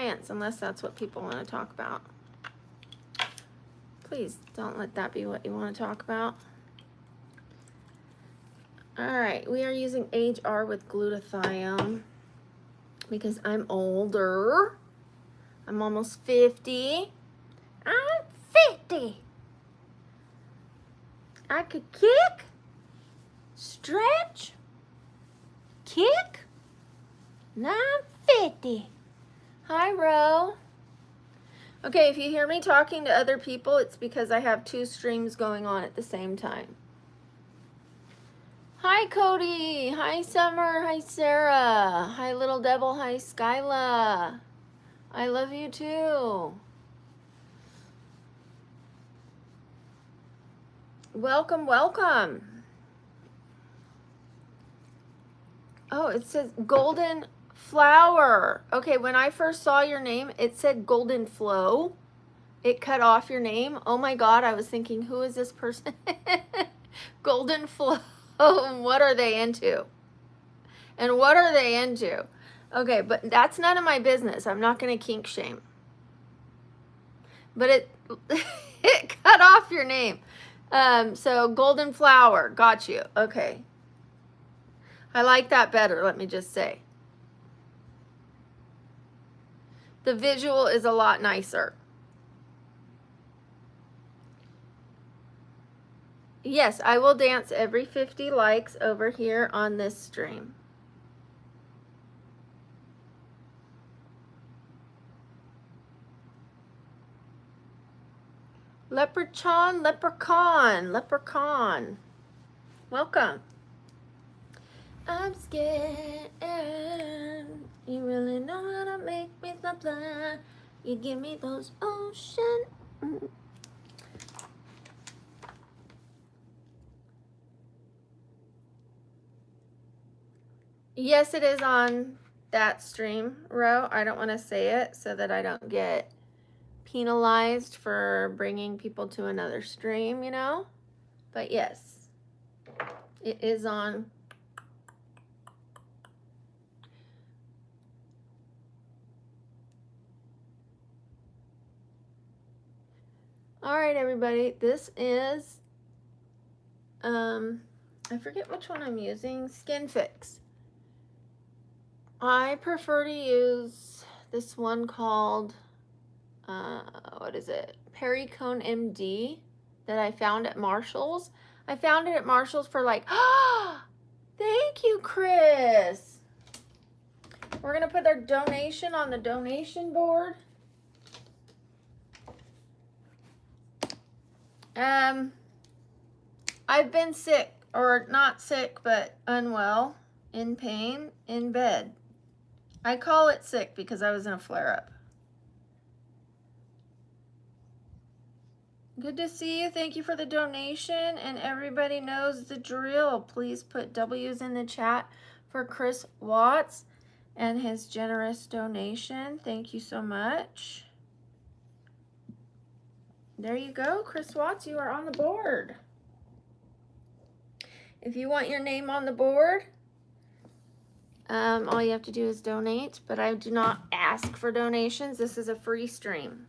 science, unless that's what people want to talk about. Please don't let that be what you want to talk about. All right, we are using HR with glutathione because I'm older. I'm almost 50. I'm 50. I could kick, stretch, kick. Now I'm 50. Hi, Ro. Okay, if you hear me talking to other people, it's because I have 2 streams going on at the same time. Hi, Cody. Hi, Summer. Hi, Sarah. Hi, Little Devil. Hi, Skyla. I love you too. Welcome, welcome. Oh, it says Golden Flower. Okay, when I first saw your name, it said Golden Flow. It cut off your name. Oh my God, I was thinking, who is this person? Golden Flow. What are they into? And what are they into? Okay, but that's none of my business. I'm not going to kink shame. But it cut off your name. So Golden Flower, got you. Okay. I like that better, let me just say. The visual is a lot nicer. Yes, I will dance every 50 likes over here on this stream. Leprechaun, leprechaun, leprechaun. Welcome. I'm scared. You really know how to make me stop blind. You give me those ocean. Yes, it is on that stream, Ro. I don't want to say it so that I don't get penalized for bringing people to another stream, you know? But yes, it is on. All right, everybody, this is, I forget which one I'm using, Skin Fix. I prefer to use this one called, what is it? Pericone MD that I found at Marshall's. I found it at Marshall's for like, thank you, Chris. We're going to put their donation on the donation board. I've been sick, or not sick, but unwell, in pain, in bed. I call it sick because I was in a flare-up. Good to see you. Thank you for the donation, and everybody knows the drill. Please put W's in the chat for Chris Watts and his generous donation. Thank you so much. There you go, Chris Watts, you are on the board. If you want your name on the board, all you have to do is donate, but I do not ask for donations. This is a free stream.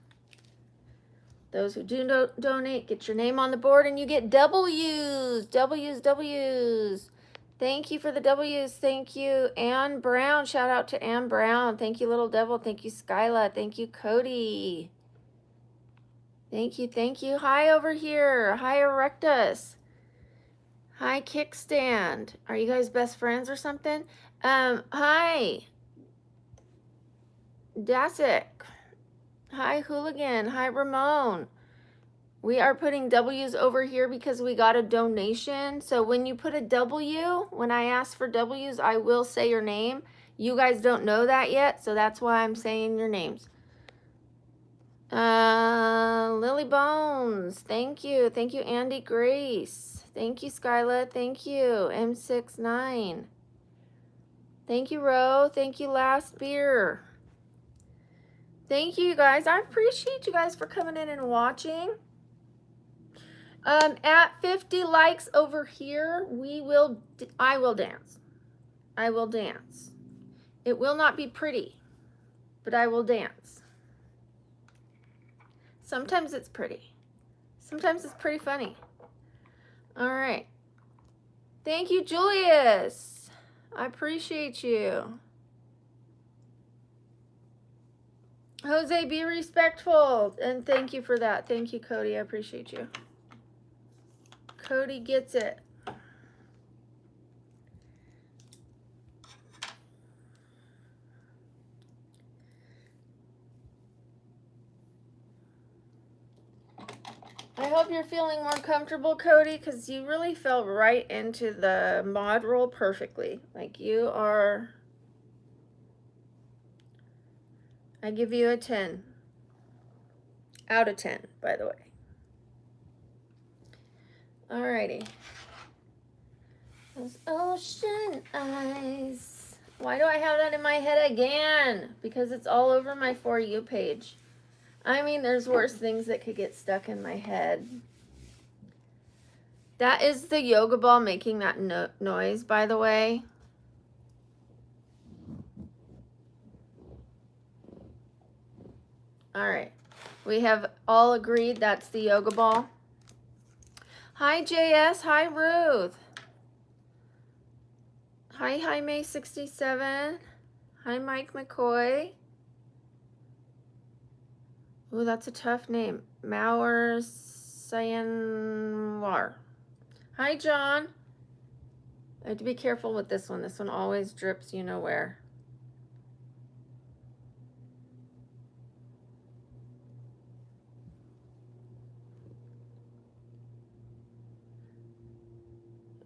Those who do donate, get your name on the board and you get W's. W's. Thank you for the W's. Thank you, Ann Brown. Shout out to Ann Brown. Thank you, Little Devil. Thank you, Skyla. Thank you, Cody. Thank you, thank you. Hi over here. Hi, Erectus. Hi, Kickstand. Are you guys best friends or something? Hi, Dasik. Hi, Hooligan. Hi, Ramon. We are putting W's over here because we got a donation. So when you put a W, when I ask for W's, I will say your name. You guys don't know that yet, so that's why I'm saying your names. Lily Bones, thank you. Thank you, Andy Grace. Thank you, Skyla. Thank you, M69. Thank you, Ro. Thank you, Last Beer. Thank you, guys. I appreciate you guys for coming in and watching. At 50 likes over here, I will dance. I will dance. It will not be pretty, but I will dance. Sometimes it's pretty. Sometimes it's pretty funny. All right. Thank you, Julius. I appreciate you. Jose, be respectful. And thank you for that. Thank you, Cody. I appreciate you. Cody gets it. I hope you're feeling more comfortable, Cody, because you really fell right into the mod role perfectly. Like you are, I give you a 10 out of 10, by the way. Alrighty. Those ocean eyes. Why do I have that in my head again? Because it's all over my For You page. I mean, there's worse things that could get stuck in my head. That is the yoga ball making that noise, by the way. All right. We have all agreed that's the yoga ball. Hi, JS. Hi, Ruth. Hi, May67. Hi, Mike McCoy. Ooh, that's a tough name. Mauer Sayanwar. Hi, John. I have to be careful with this one. This one always drips you know where.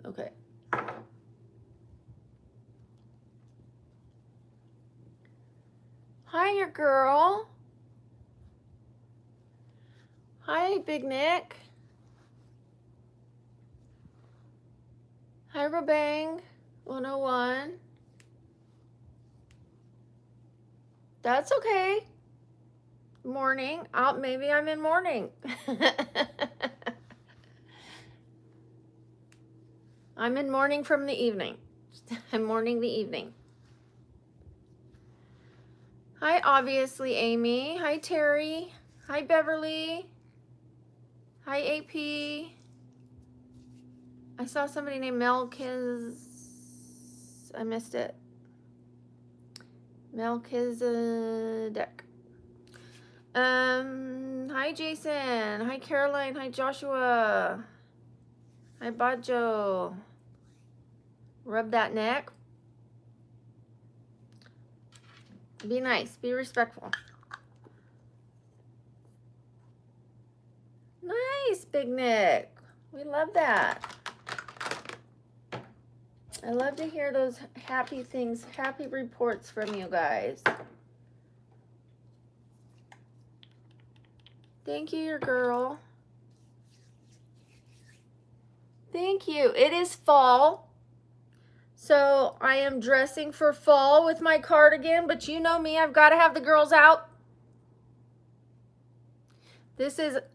Okay. Hiya, girl. Hi, Big Nick. Hi, Rabang 101. That's okay. Morning. Maybe I'm in morning. I'm in morning from the evening. I'm mourning the evening. Hi, obviously, Amy. Hi, Terry. Hi, Beverly. Hi, AP. I saw somebody named Melchiz. I missed it. Melchizedek. Hi, Jason. Hi, Caroline. Hi, Joshua. Hi, Bajo. Rub that neck. Be nice. Be respectful. Nice, Big Nick. We love that. I love to hear those happy things, happy reports from you guys. Thank you, your girl. Thank you. It is fall. So I am dressing for fall with my cardigan, but you know me, I've got to have the girls out.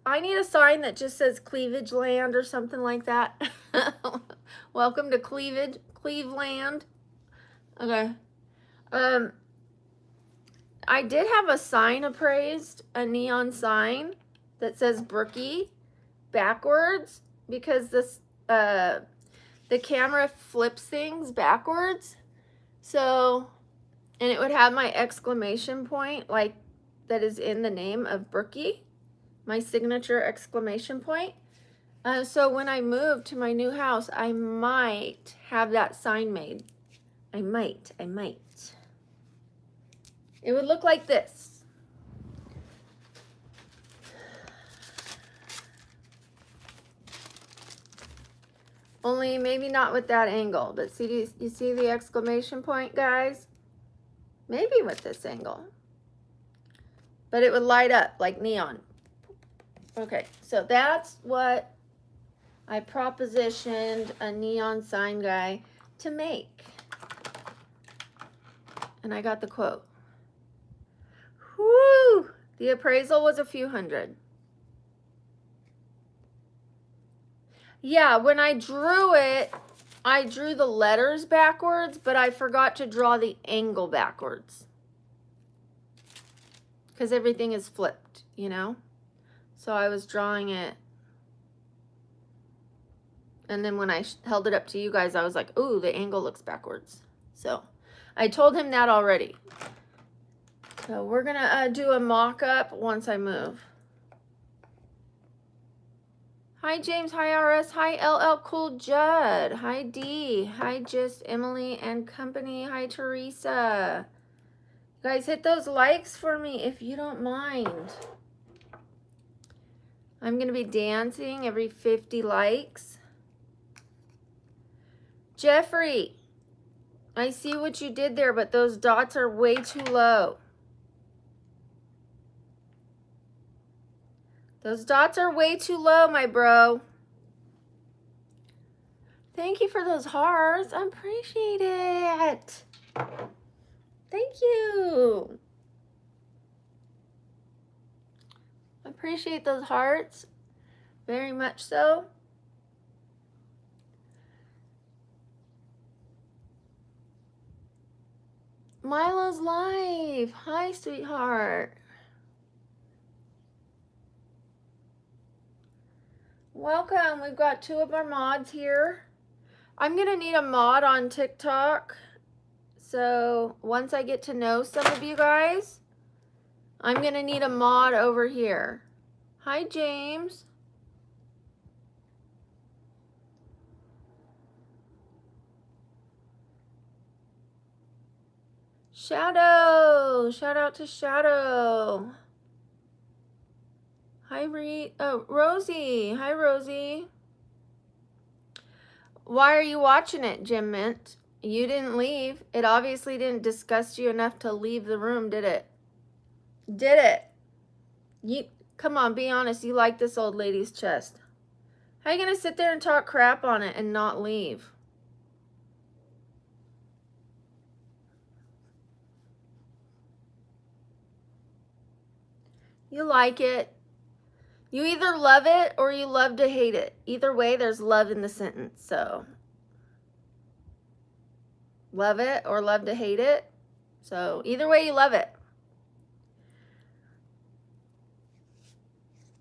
I need a sign that just says Cleavage Land or something like that. Welcome to Cleveland. Okay. I did have a sign appraised, a neon sign that says Brookie backwards because this the camera flips things backwards. So, and it would have my exclamation point like that is in the name of Brookie, my signature exclamation point. So when I move to my new house, I might have that sign made. I might. It would look like this. Only maybe not with that angle, but see, you see the exclamation point, guys? Maybe with this angle. But it would light up like neon. Okay, so that's what I propositioned a neon sign guy to make. And I got the quote. Whoo! The appraisal was a few hundred. Yeah, when I drew it, I drew the letters backwards, but I forgot to draw the angle backwards. because everything is flipped, you know? So I was drawing it. And then when I held it up to you guys, I was like, ooh, the angle looks backwards. So I told him that already. So we're going to do a mock-up once I move. Hi, James. Hi, RS. Hi, LL Cool Judd. Hi, D. Hi, Just Emily and Company. Hi, Teresa. You guys, hit those likes for me if you don't mind. I'm going to be dancing every 50 likes. Jeffrey, I see what you did there, but those dots are way too low. Those dots are way too low, my bro. Thank you for those hearts. I appreciate it. Thank you. I appreciate those hearts. Very much so. Milo's live. Hi, sweetheart. Welcome. We've got 2 of our mods here. I'm going to need a mod on TikTok. So once I get to know some of you guys, I'm going to need a mod over here. Hi, James. Shadow. Shout out to Shadow. Hi, Rosie. Hi, Rosie. Why are you watching it, Jim Mint? You didn't leave. It obviously didn't disgust you enough to leave the room, did it? Did it? Come on, be honest. You like this old lady's chest. How are you going to sit there and talk crap on it and not leave? You like it. You either love it or you love to hate it. Either way, there's love in the sentence. So, love it or love to hate it. So, either way, you love it.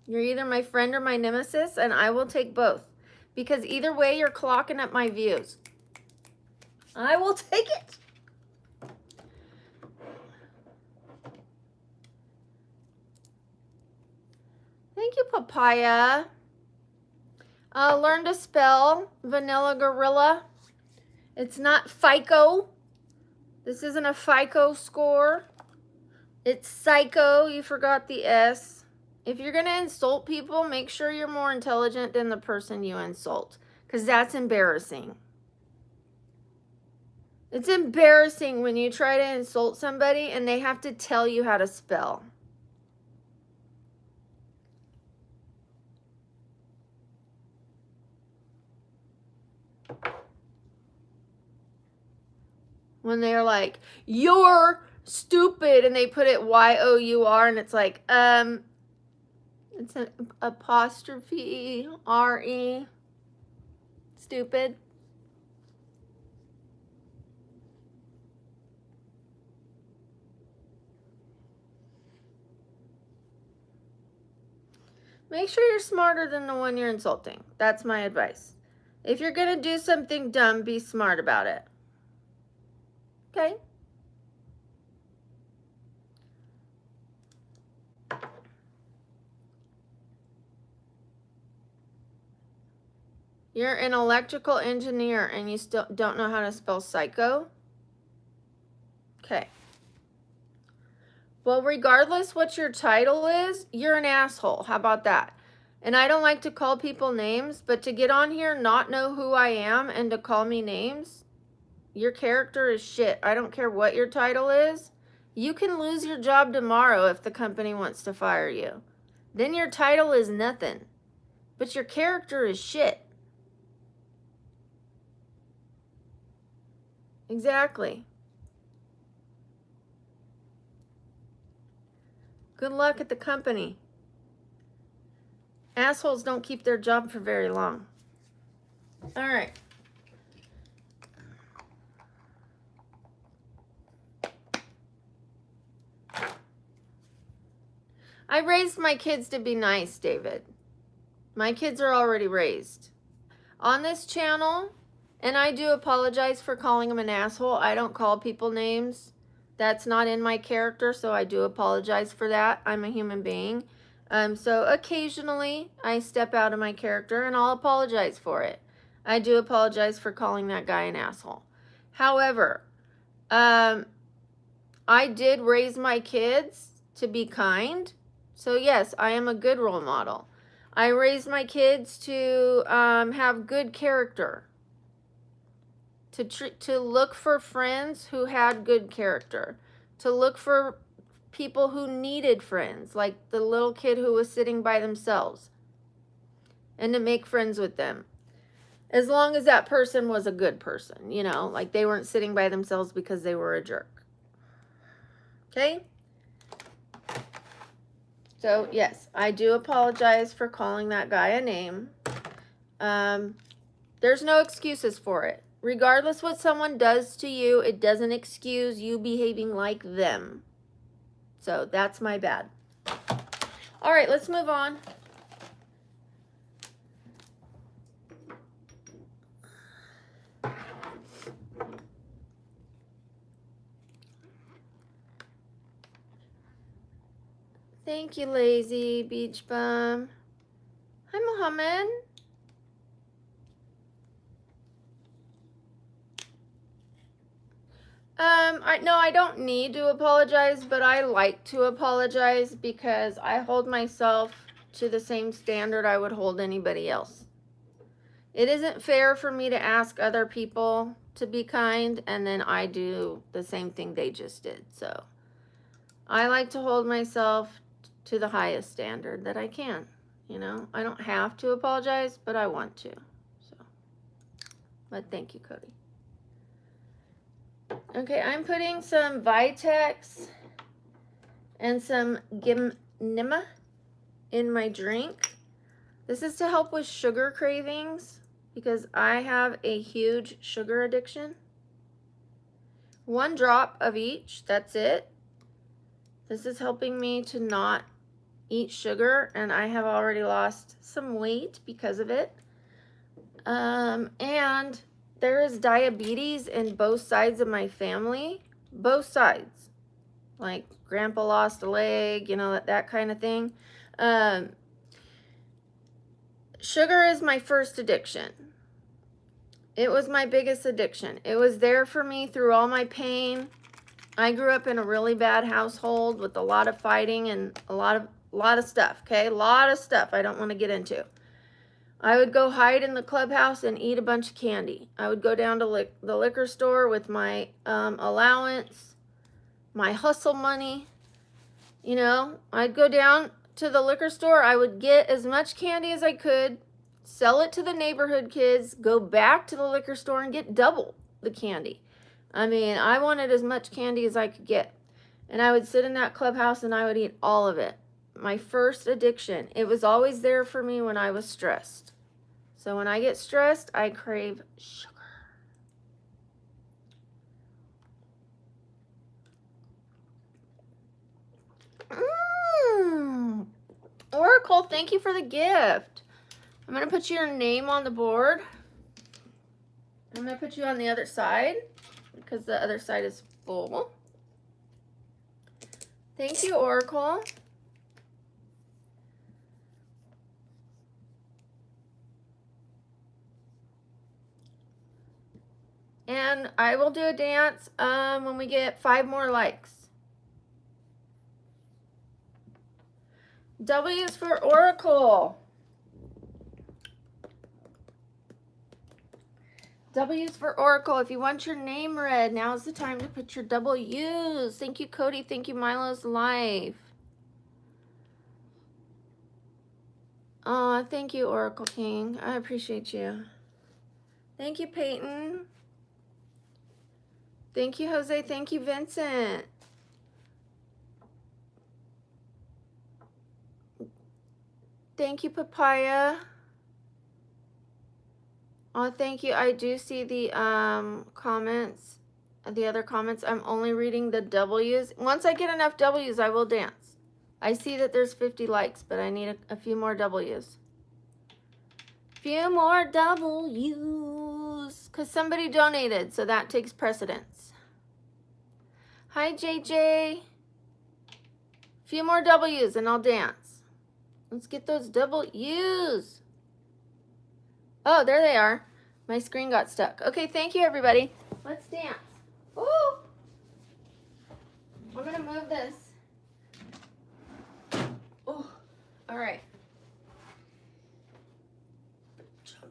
You're either my friend or my nemesis, and I will take both. Because either way, you're clocking up my views. I will take it. Thank you, Papaya. Learn to spell Vanilla Gorilla. It's not FICO. This isn't a FICO score. It's psycho. You forgot the S. If you're going to insult people, make sure you're more intelligent than the person you insult. Because that's embarrassing. It's embarrassing when you try to insult somebody and they have to tell you how to spell. When they're like, you're stupid, and they put it Y-O-U-R, and it's like, it's an apostrophe R-E. Stupid. Make sure you're smarter than the one you're insulting. That's my advice. If you're going to do something dumb, be smart about it. Okay? You're an electrical engineer and you still don't know how to spell psycho? Okay. Well, regardless what your title is, you're an asshole. How about that? And I don't like to call people names, but to get on here, not know who I am, and to call me names, your character is shit. I don't care what your title is. You can lose your job tomorrow if the company wants to fire you. Then your title is nothing. But your character is shit. Exactly. Good luck at the company. Assholes don't keep their job for very long. All right. I raised my kids to be nice, David. My kids are already raised. On this channel, and I do apologize for calling them an asshole. I don't call people names. That's not in my character, so I do apologize for that. I'm a human being. So occasionally I step out of my character and I'll apologize for it. I do apologize for calling that guy an asshole. However, I did raise my kids to be kind. So yes, I am a good role model. I raised my kids to have good character. To look for friends who had good character, to look for people who needed friends, like the little kid who was sitting by themselves, and to make friends with them. As long as that person was a good person, you know, like they weren't sitting by themselves because they were a jerk. Okay? So, yes, I do apologize for calling that guy a name. There's no excuses for it. Regardless what someone does to you, it doesn't excuse you behaving like them. So that's my bad. All right, let's move on. Thank you, Lazy Beach Bum. Hi, Mohammed. I don't need to apologize, but I like to apologize because I hold myself to the same standard I would hold anybody else. It isn't fair for me to ask other people to be kind and then I do the same thing they just did. So I like to hold myself to the highest standard that I can. You know, I don't have to apologize, but I want to. So, but thank you, Cody. Okay, I'm putting some Vitex and some Gymnema in my drink. This is to help with sugar cravings because I have a huge sugar addiction. 1 drop of each, that's it. This is helping me to not eat sugar, and I have already lost some weight because of it. And there is diabetes in both sides of my family. Both sides. Like grandpa lost a leg, you know, that kind of thing. Sugar is my first addiction. It was my biggest addiction. It was there for me through all my pain. I grew up in a really bad household with a lot of fighting and a lot of stuff, okay? A lot of stuff I don't want to get into. I would go hide in the clubhouse and eat a bunch of candy. I would go down to the liquor store with my allowance, my hustle money. You know, I'd go down to the liquor store. I would get as much candy as I could, sell it to the neighborhood kids, go back to the liquor store and get double the candy. I mean, I wanted as much candy as I could get. And I would sit in that clubhouse and I would eat all of it. My first addiction. It was always there for me when I was stressed. So when I get stressed, I crave sugar. Oracle, thank you for the gift. I'm going to put your name on the board. I'm going to put you on the other side because the other side is full. Thank you, Oracle. And I will do a dance when we get 5 more likes. W is for Oracle. W is for Oracle. If you want your name read, now's the time to put your W's. Thank you, Cody. Thank you, Milo's Life. Oh, thank you, Oracle King. I appreciate you. Thank you, Peyton. Thank you, Jose. Thank you, Vincent. Thank you, Papaya. Oh, thank you. I do see the comments, the other comments. I'm only reading the W's. Once I get enough W's, I will dance. I see that there's 50 likes, but I need a few more W's. Few more W's, because somebody donated, so that takes precedence. Hi, JJ. Few more W's and I'll dance. Let's get those W's. Oh, there they are. My screen got stuck. Okay, thank you, everybody. Let's dance. Ooh! I'm going to move this. Oh, all right.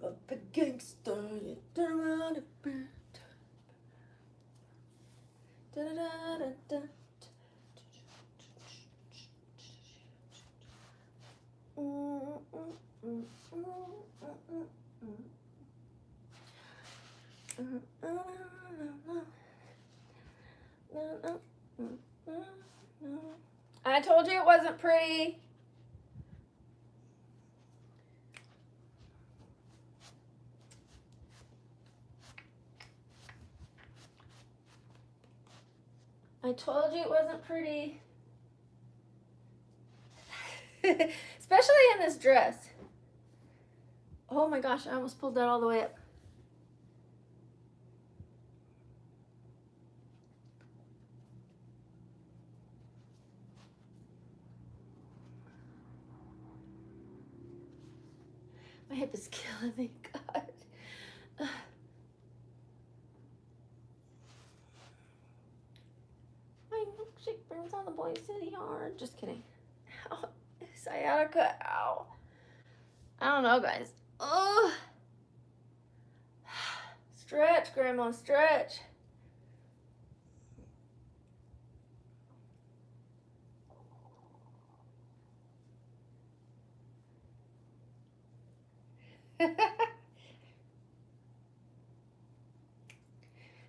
I'm a gangster. I told you it wasn't pretty. I told you it wasn't pretty. Especially in this dress. Oh my gosh, I almost pulled that all the way up. My hip is killing me, God. My milkshake burns on the boys city hard. Just kidding. Ow. Sciatica, ow. I don't know, guys. Oh. Stretch, Grandma, stretch.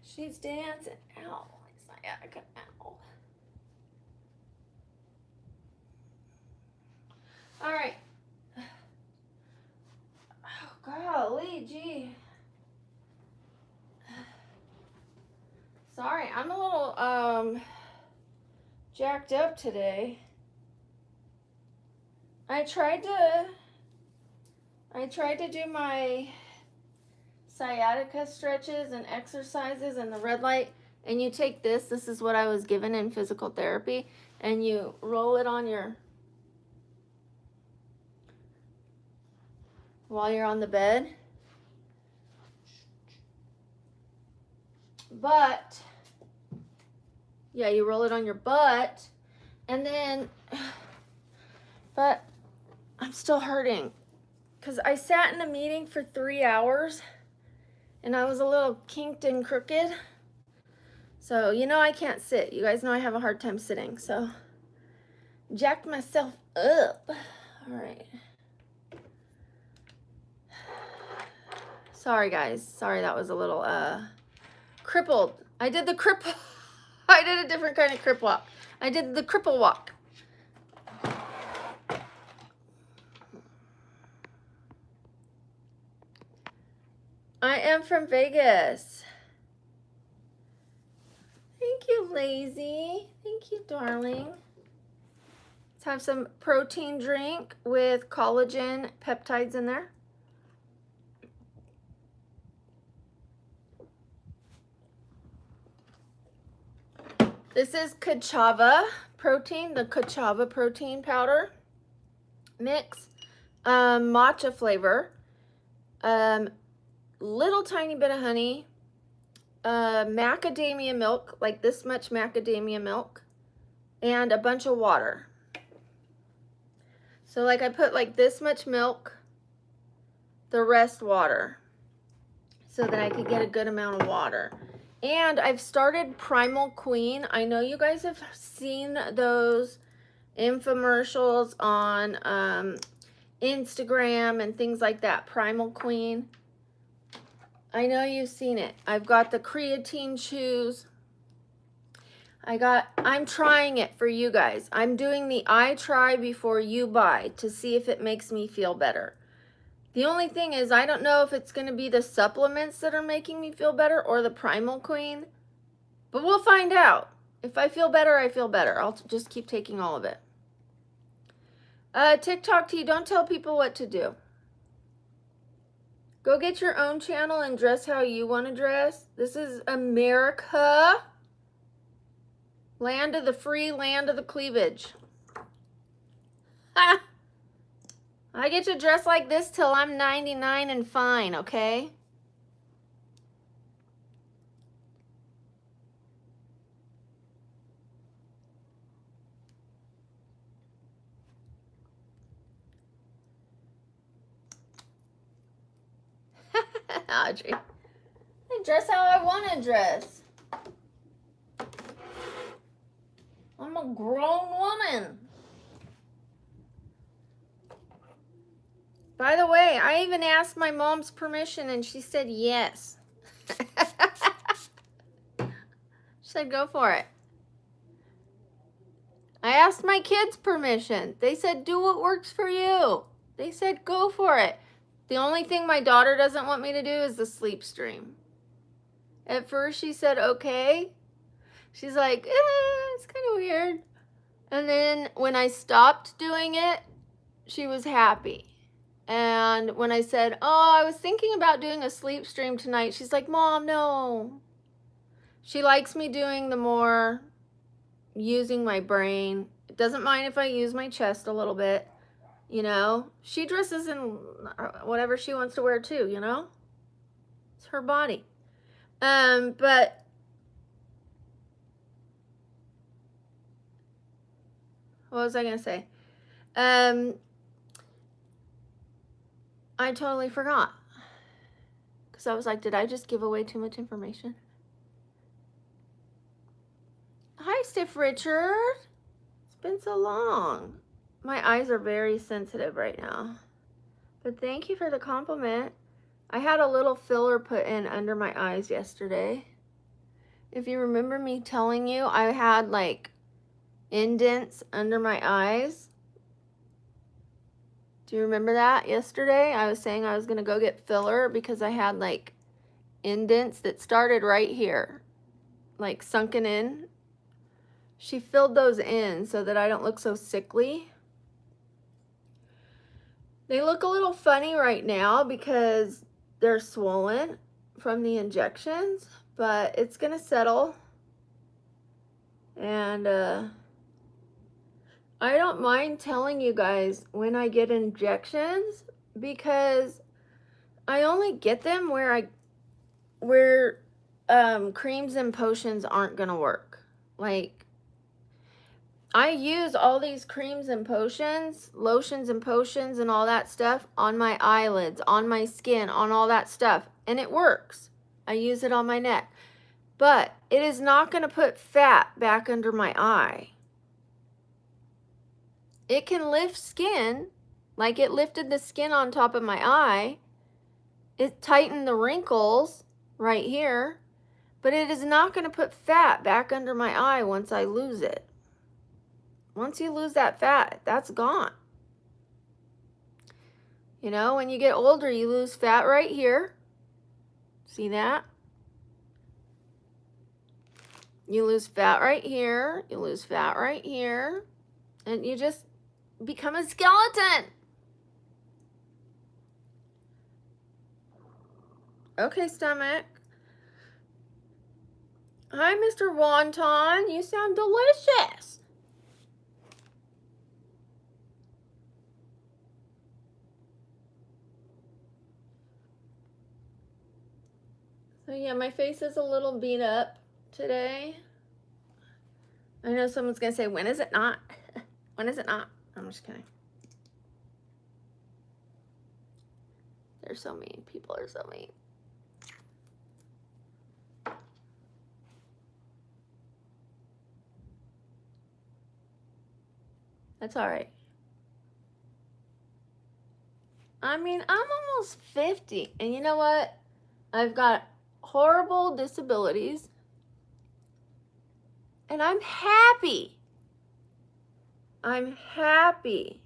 She's dancing. Ow. Sciatica, ow. All right. Oh, golly, gee. Sorry, I'm a little jacked up today. I tried to do my sciatica stretches and exercises in the red light, and you take this is what I was given in physical therapy, and you roll it on your while you're on the bed. But yeah, you roll it on your butt, and then but I'm still hurting because I sat in a meeting for 3 hours and I was a little kinked and crooked. So, you know, I can't sit. You guys know I have a hard time sitting. So, jacked myself up. All right. Sorry, guys. Sorry, that was a little crippled. I did the cripple. I did a different kind of crip walk. I did the cripple walk. I am from Vegas. Thank you, Lazy. Thank you, darling. Let's have some protein drink with collagen peptides in there. This is Kachava protein, the Kachava protein powder mix, matcha flavor, little tiny bit of honey, macadamia milk, like this much macadamia milk, and a bunch of water. So like I put like this much milk, the rest water, so that I could get a good amount of water. And I've started Primal Queen. I know you guys have seen those infomercials on Instagram and things like that. Primal Queen. I know you've seen it. I've got the creatine chews. I'm trying it for you guys. I'm doing the I try before you buy to see if it makes me feel better. The only thing is I don't know if it's going to be the supplements that are making me feel better or the Primal Queen, but we'll find out. If I feel better, I feel better. I'll just keep taking all of it. TikTok Tea, don't tell people what to do. Go get your own channel and dress how you want to dress. This is America. Land of the free, land of the cleavage. Ha! I get to dress like this till I'm 99 and fine, okay? Audrey. I dress how I want to dress. I'm a grown woman. By the way, I even asked my mom's permission and she said yes. She said go for it. I asked my kids permission. They said do what works for you. They said go for it. The only thing my daughter doesn't want me to do is the sleep stream. At first she said okay. She's like, it's kind of weird. And then when I stopped doing it, she was happy. And when I said, oh, I was thinking about doing a sleep stream tonight, she's like, Mom, no. She likes me doing the more using my brain. It doesn't mind if I use my chest a little bit, you know. She dresses in whatever she wants to wear too, you know. It's her body. But what was I going to say? I totally forgot. Because I was like, did I just give away too much information? Hi, Stiff Richard. It's been so long. My eyes are very sensitive right now. But thank you for the compliment. I had a little filler put in under my eyes yesterday. If you remember me telling you, I had like indents under my eyes. Do you remember that yesterday? I was saying I was going to go get filler because I had like indents that started right here, like sunken in. She filled those in so that I don't look so sickly. They look a little funny right now because they're swollen from the injections, but it's going to settle. And I don't mind telling you guys when I get injections because I only get them where creams and potions aren't gonna work. Like, I use all these creams and potions, lotions and potions and all that stuff on my eyelids, on my skin, on all that stuff, and it works. I use it on my neck, but it is not gonna put fat back under my eye. It can lift skin, like it lifted the skin on top of my eye. It tightened the wrinkles right here, but it is not going to put fat back under my eye once I lose it. Once you lose that fat, that's gone. You know, when you get older, you lose fat right here. See that? You lose fat right here. You lose fat right here. And you just become a skeleton. Okay, stomach. Hi, Mr. Wonton. You sound delicious. So yeah, my face is a little beat up today. I know someone's going to say, when is it not? When is it not? I'm just kidding. They're so mean. People are so mean. That's all right. I mean, I'm almost 50. And you know what? I've got horrible disabilities. And I'm happy. I'm happy.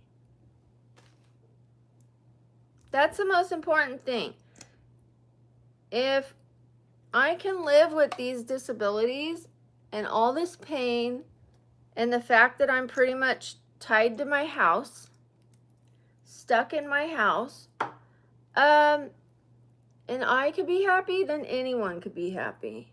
That's the most important thing. If I can live with these disabilities and all this pain and the fact that I'm pretty much tied to my house, stuck in my house, and I could be happy, then anyone could be happy.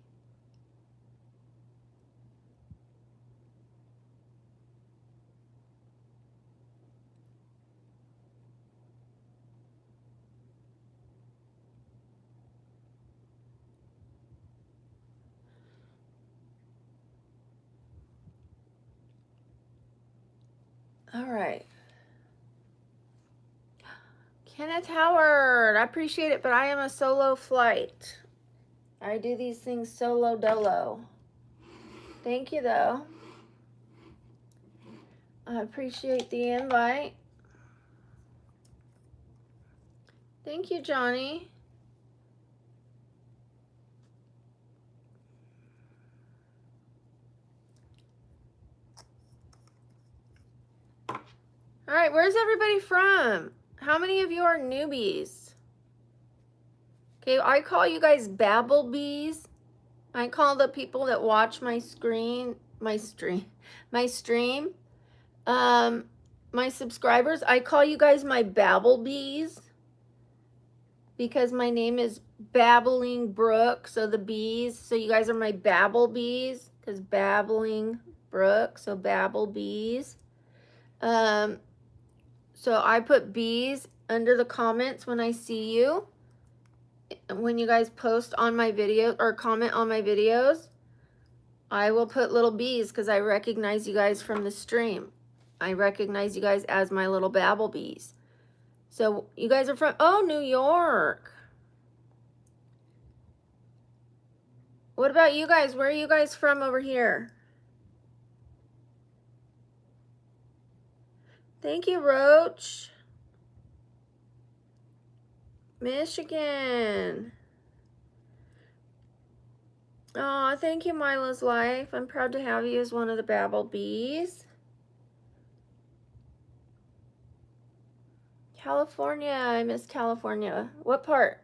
All right. Kenneth Howard, I appreciate it, but I am a solo flight. I do these things solo dolo. Thank you, though. I appreciate the invite. Thank you, Johnny. All right, where's everybody from? How many of you are newbies? Okay, I call you guys Babblebees. I call the people that watch my stream, my subscribers, I call you guys my Babblebees because my name is BabblingBrook, so the bees, so you guys are my Babblebees because BabblingBrook, so Babblebees. So I put bees under the comments when I see you. When you guys post on my video or comment on my videos, I will put little bees because I recognize you guys from the stream. I recognize you guys as my little Babblebees. So you guys are from, oh, New York. What about you guys? Where are you guys from over here? Thank you, Roach. Michigan. Oh, thank you, Mila's Life. I'm proud to have you as one of the Babblebees. California. I miss California. What part?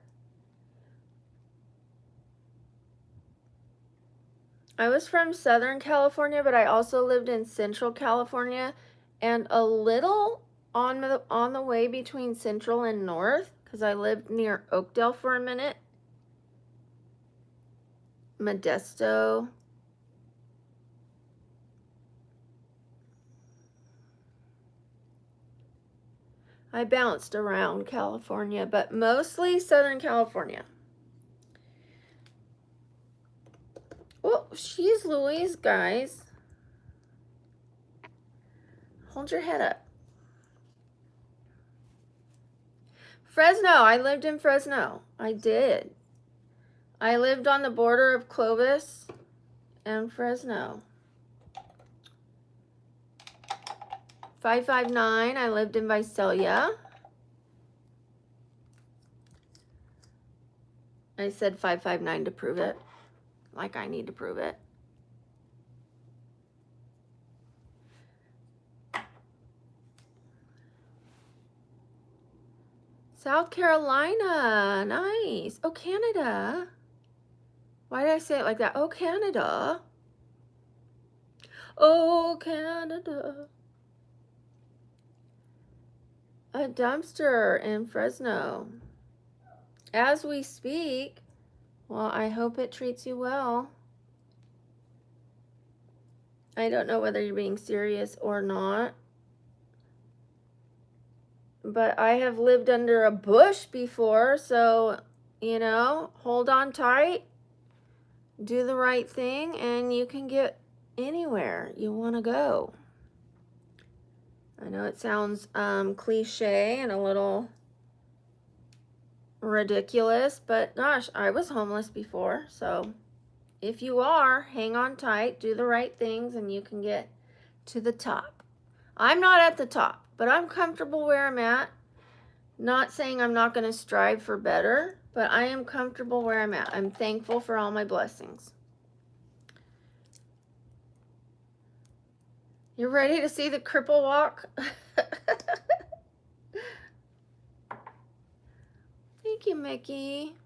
I was from Southern California, but I also lived in Central California and a little on the way between Central and North because I lived near Oakdale for a minute. Modesto. I bounced around California, but mostly Southern California. Oh, she's Louise, guys. Hold your head up. Fresno. I lived in Fresno. I did. I lived on the border of Clovis and Fresno. 559. I lived in Visalia. I said 559 to prove it. Like I need to prove it. South Carolina. Nice. Oh, Canada. Why did I say it like that? Oh, Canada. Oh, Canada. A dumpster in Fresno. As we speak. Well, I hope it treats you well. I don't know whether you're being serious or not. But I have lived under a bush before, so, you know, hold on tight. Do the right thing, and you can get anywhere you want to go. I know it sounds cliche and a little ridiculous, but gosh, I was homeless before, so if you are, hang on tight, do the right things, and you can get to the top. I'm not at the top, but I'm comfortable where I'm at. Not saying I'm not going to strive for better, but I am comfortable where I'm at. I'm thankful for all my blessings. You ready to see the cripple walk? Thank you, Mickey.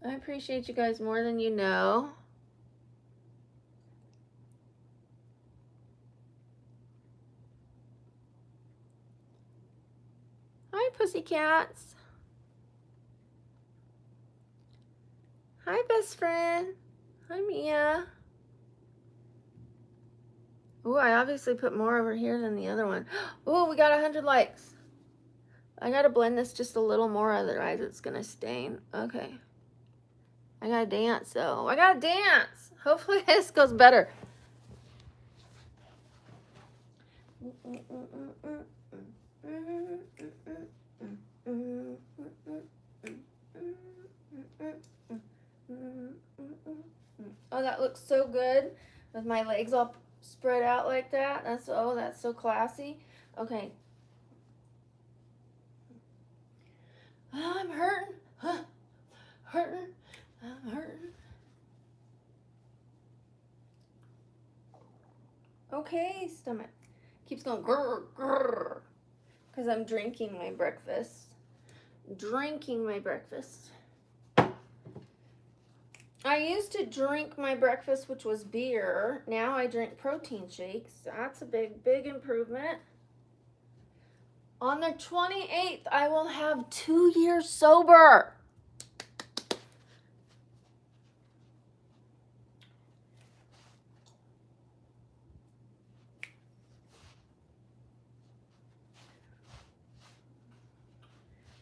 I appreciate you guys more than you know. pussycats. Hi, best friend. Hi, Mia. Oh, I obviously put more over here than the other one. Oh, we got 100 likes. I gotta blend this just a little more, otherwise it's gonna stain. Okay. I gotta dance though. I gotta dance. Hopefully this goes better. Oh, that looks so good with my legs all spread out like that. That's so classy. Okay. Oh, I'm hurting. Hurting. I'm hurting. Okay, stomach. Keeps going grrr, grrr. Because I'm drinking my breakfast. Drinking my breakfast. I used to drink my breakfast, which was beer. Now I drink protein shakes. That's a big, big improvement. On the 28th, I will have 2 years sober.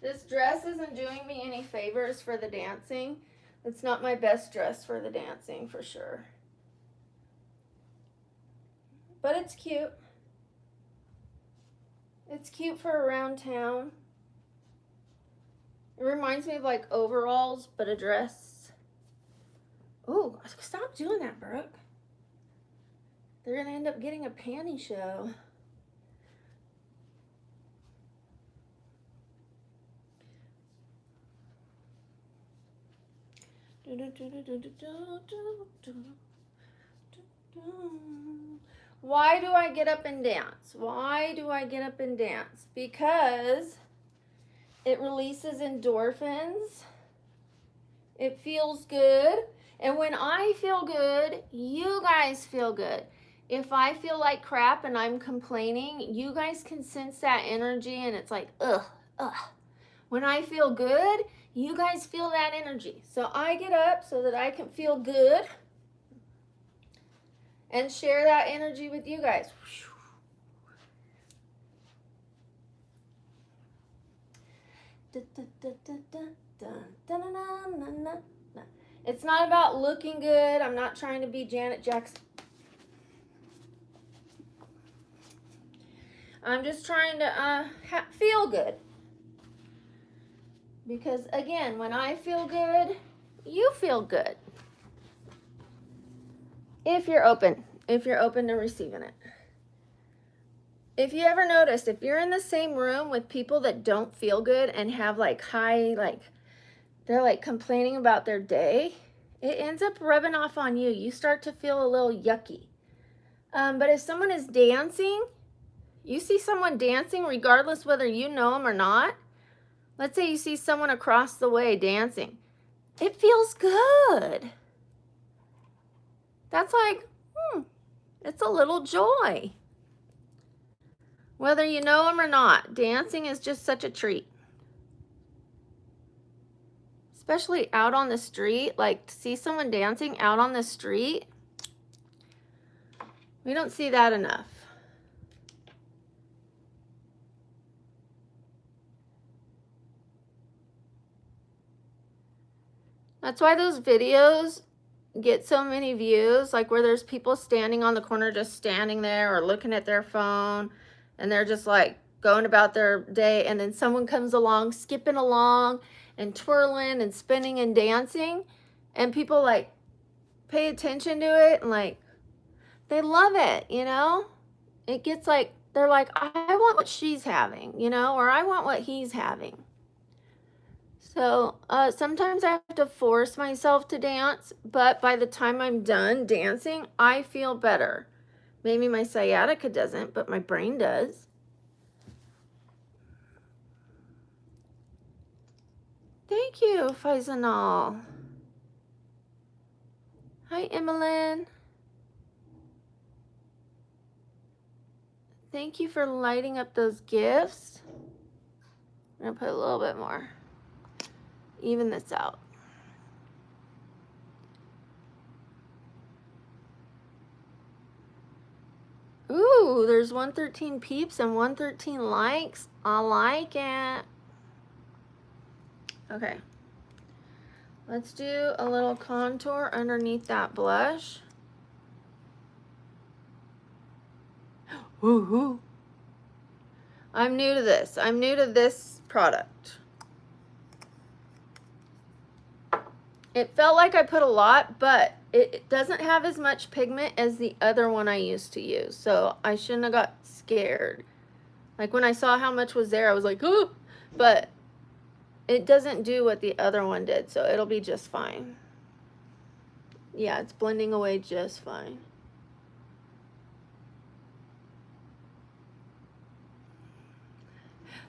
This dress isn't doing me any favors for the dancing. It's not my best dress for the dancing, for sure. But it's cute. It's cute for around town. It reminds me of like overalls, but a dress. Oh, stop doing that, Brooke. They're gonna end up getting a panty show. Why do I get up and dance? Why do I get up and dance? Because it releases endorphins. It feels good. And when I feel good, you guys feel good. If I feel like crap and I'm complaining, you guys can sense that energy and it's like, ugh, ugh. When I feel good, you guys feel that energy. So I get up so that I can feel good and share that energy with you guys. It's not about looking good. I'm not trying to be Janet Jackson. I'm just trying to feel good. Because again, when I feel good, you feel good. If you're open to receiving it. If you ever noticed, if you're in the same room with people that don't feel good and have like high, like they're like complaining about their day, it ends up rubbing off on you. You start to feel a little yucky. But if someone is dancing, you see someone dancing regardless whether you know them or not. Let's say you see someone across the way dancing. It feels good. That's like, it's a little joy. Whether you know them or not, dancing is just such a treat. Especially out on the street, like to see someone dancing out on the street. We don't see that enough. That's why those videos get so many views, like where there's people standing on the corner just standing there or looking at their phone and they're just like going about their day, and then someone comes along skipping along and twirling and spinning and dancing, and people like pay attention to it and like they love it, you know. It gets like they're like, I want what she's having, you know, or I want what he's having. So sometimes I have to force myself to dance, but by the time I'm done dancing, I feel better. Maybe my sciatica doesn't, but my brain does. Thank you, Faisal. Hi, Emmeline. Thank you for lighting up those gifts. I'm gonna put a little bit more. Even this out. Ooh, there's 113 peeps and 113 likes. I like it. Okay. Let's do a little contour underneath that blush. Woohoo. I'm new to this. I'm new to this product. It felt like I put a lot, but it doesn't have as much pigment as the other one I used to use. So I shouldn't have got scared. Like when I saw how much was there, I was like, oh, but it doesn't do what the other one did. So it'll be just fine. Yeah, it's blending away just fine.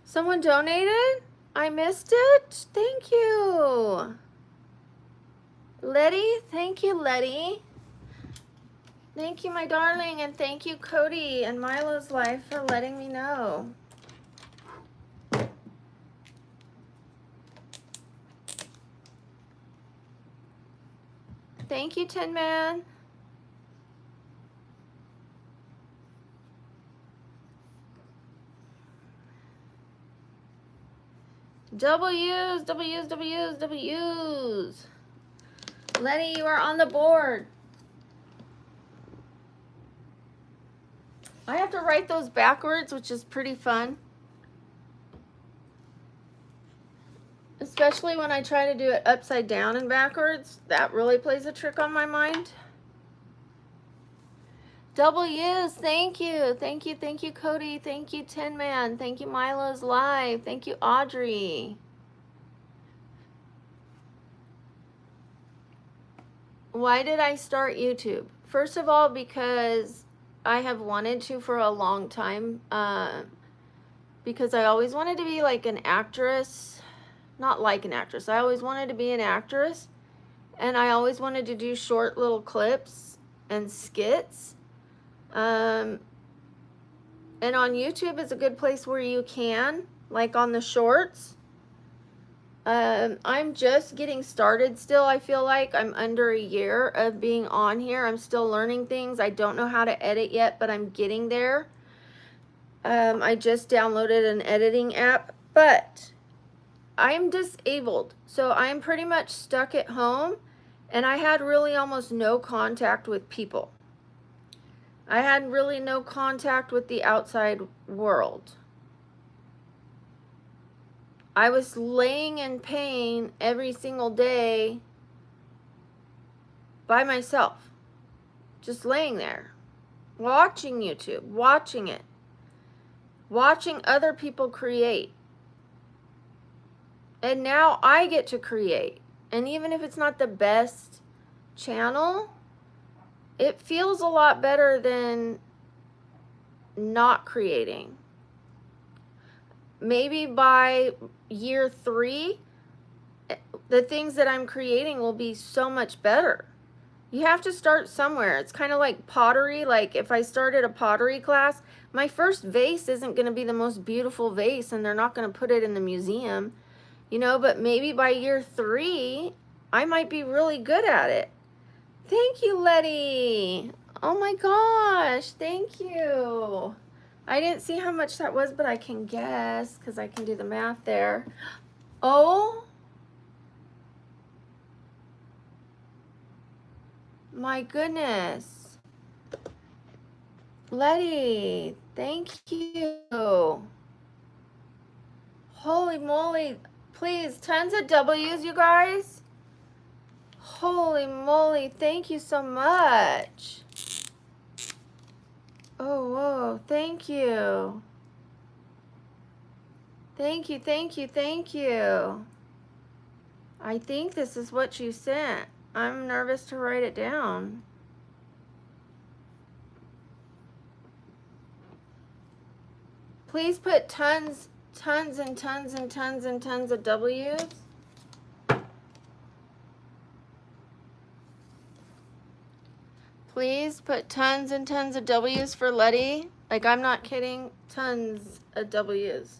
Someone donated? I missed it? Thank you. Letty, thank you, Letty. Thank you, my darling, and thank you, Cody and Milo's Life, for letting me know. Thank you, Tin Man. W's, W's, W's, W's. Letty, you are on the board. I have to write those backwards, which is pretty fun. Especially when I try to do it upside down and backwards. That really plays a trick on my mind. W's, thank you. Thank you, thank you, Cody. Thank you, Tin Man. Thank you, Milo's Live. Thank you, Audrey. Why did I start YouTube? First of all, because I have wanted to for a long time. Because I always wanted to be like an actress. Not like an actress. I always wanted to be an actress. And I always wanted to do short little clips and skits. And on YouTube is a good place where you can, like on the shorts. I'm just getting started still. I feel like I'm under a year of being on here. I'm still learning things. I don't know how to edit yet, but I'm getting there. I just downloaded an editing app, but I'm disabled. So I'm pretty much stuck at home, and I had really almost no contact with people. I had really no contact with the outside world. I was laying in pain every single day by myself. Just laying there, watching YouTube, watching it, watching other people create. And now I get to create. And even if it's not the best channel, it feels a lot better than not creating. Maybe by year 3, the things that I'm creating will be so much better. You have to start somewhere. It's kind of like pottery. Like if I started a pottery class, my first vase isn't going to be the most beautiful vase, and they're not going to put it in the museum, you know, but maybe by year 3, I might be really good at it. Thank you, Letty. Oh my gosh, thank you. I didn't see how much that was, but I can guess because I can do the math there. Oh my goodness. Letty, thank you. Holy moly. Please, tons of W's, you guys. Holy moly, thank you so much. Oh, whoa, thank you. Thank you, thank you, thank you. I think this is what you sent. I'm nervous to write it down. Please put tons and tons and tons and tons of W's. Please put tons and tons of W's for Letty. Like, I'm not kidding. Tons of W's.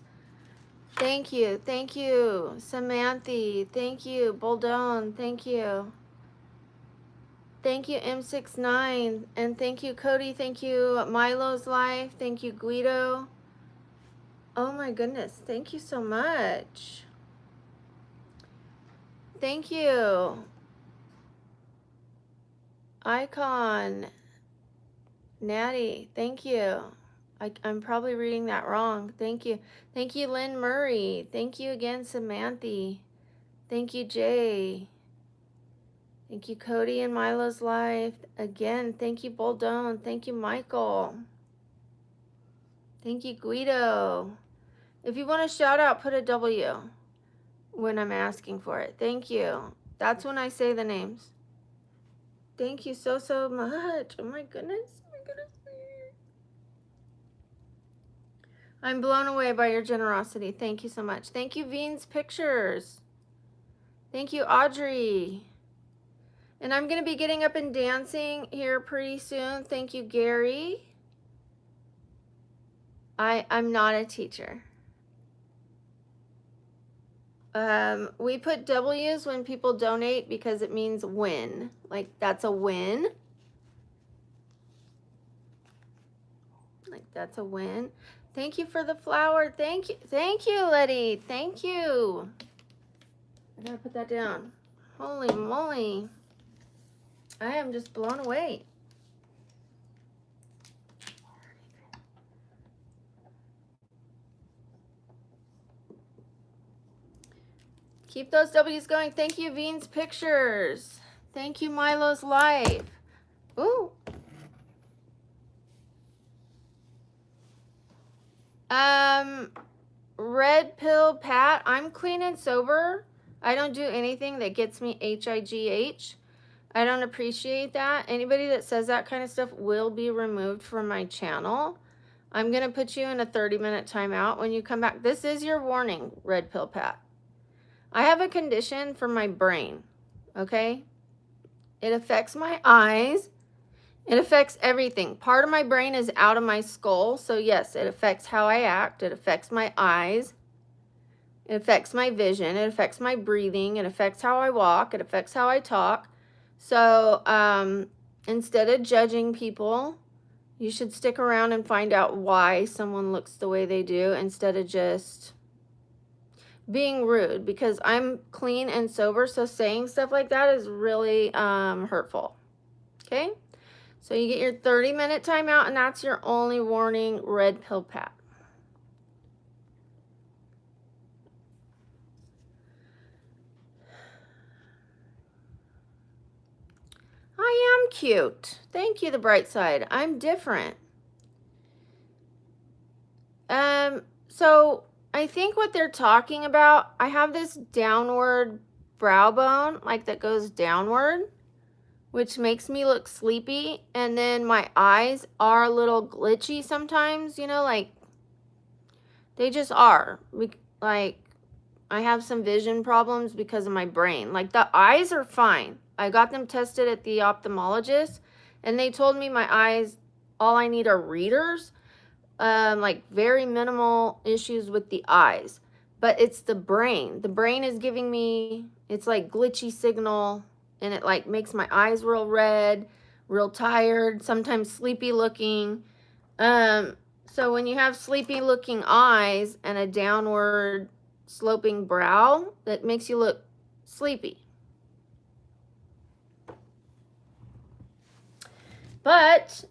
Thank you. Thank you. Samantha. Thank you. Buldone. Thank you. Thank you, M69. And thank you, Cody. Thank you, Milo's Life. Thank you, Guido. Oh my goodness. Thank you so much. Thank you. Icon. Natty. Thank you. I'm probably reading that wrong. Thank you. Thank you, Lynn Murray. Thank you again, Samantha. Thank you, Jay. Thank you, Cody and Milo's Life. Again, thank you, Buldone. Thank you, Michael. Thank you, Guido. If you want a shout out, put a W when I'm asking for it. Thank you. That's when I say the names. Thank you so much. Oh my goodness. Oh my goodness. I'm blown away by your generosity. Thank you so much. Thank you, Beans Pictures. Thank you, Audrey. And I'm going to be getting up and dancing here pretty soon. Thank you, Gary. I'm not a teacher. We put W's when people donate because it means win. Like, that's a win. Like, that's a win. Thank you for the flower. Thank you. Thank you, Letty. Thank you. I gotta put that down. Holy moly. I am just blown away. Keep those W's going. Thank you, Beans Pictures. Thank you, Milo's Life. Ooh. Red Pill Pat. I'm clean and sober. I don't do anything that gets me HIGH. I don't appreciate that. Anybody that says that kind of stuff will be removed from my channel. I'm going to put you in a 30-minute timeout when you come back. This is your warning, Red Pill Pat. I have a condition for my brain, okay? It affects my eyes. It affects everything. Part of my brain is out of my skull. So yes, it affects how I act. It affects my eyes. It affects my vision. It affects my breathing. It affects how I walk. It affects how I talk. So instead of judging people, you should stick around and find out why someone looks the way they do instead of just being rude, because I'm clean and sober. So saying stuff like that is really hurtful. Okay? So you get your 30-minute timeout, and that's your only warning, Red Pill Pat. I am cute. Thank you, the bright side. I'm different. So I think what they're talking about, I have this downward brow bone, like that goes downward, which makes me look sleepy. And then my eyes are a little glitchy sometimes, you know, like they just are. Like I have some vision problems because of my brain. Like the eyes are fine. I got them tested at the ophthalmologist and they told me my eyes, all I need are readers. Like very minimal issues with the eyes, but it's the brain. The brain is giving me, it's like glitchy signal, and it like makes my eyes real red, real tired, sometimes sleepy looking. So when you have sleepy looking eyes and a downward sloping brow, that makes you look sleepy. But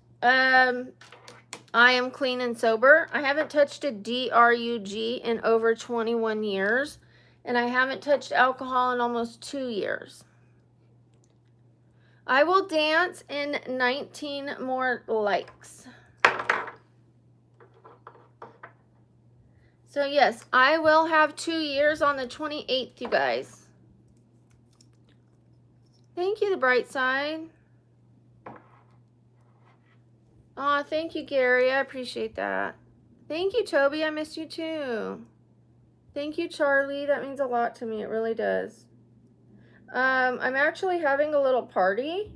I am clean and sober. I haven't touched a drug in over 21 years, and I haven't touched alcohol in almost 2 years. I will dance in 19 more likes. So yes, I will have 2 years on the 28th, you guys. Thank you, the bright side. Aw, thank you, Gary. I appreciate that. Thank you, Toby. I missed you too. Thank you, Charlie. That means a lot to me. It really does. I'm actually having a little party.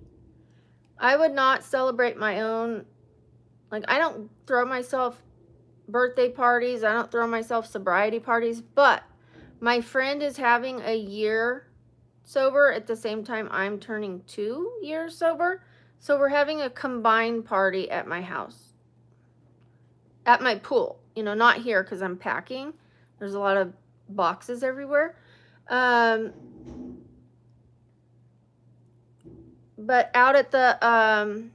I would not celebrate my own, like I don't throw myself birthday parties. I don't throw myself sobriety parties, but my friend is having a year sober at the same time I'm turning 2 years sober. So we're having a combined party at my house, at my pool, you know, not here because I'm packing. There's a lot of boxes everywhere. But out at the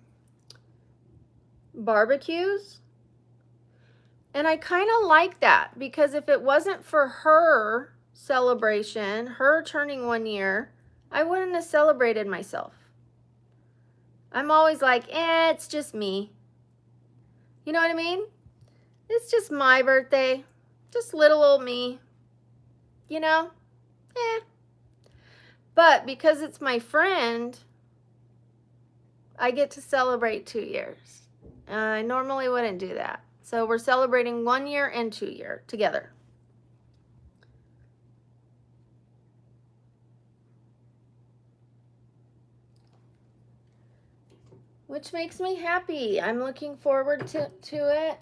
barbecues. And I kind of like that, because if it wasn't for her celebration, her turning 1 year, I wouldn't have celebrated myself. I'm always like, it's just me. You know what I mean? It's just my birthday. Just little old me. You know? But because it's my friend, I get to celebrate 2 years. I normally wouldn't do that. So we're celebrating 1 year and 2 year together. Which makes me happy. I'm looking forward to it.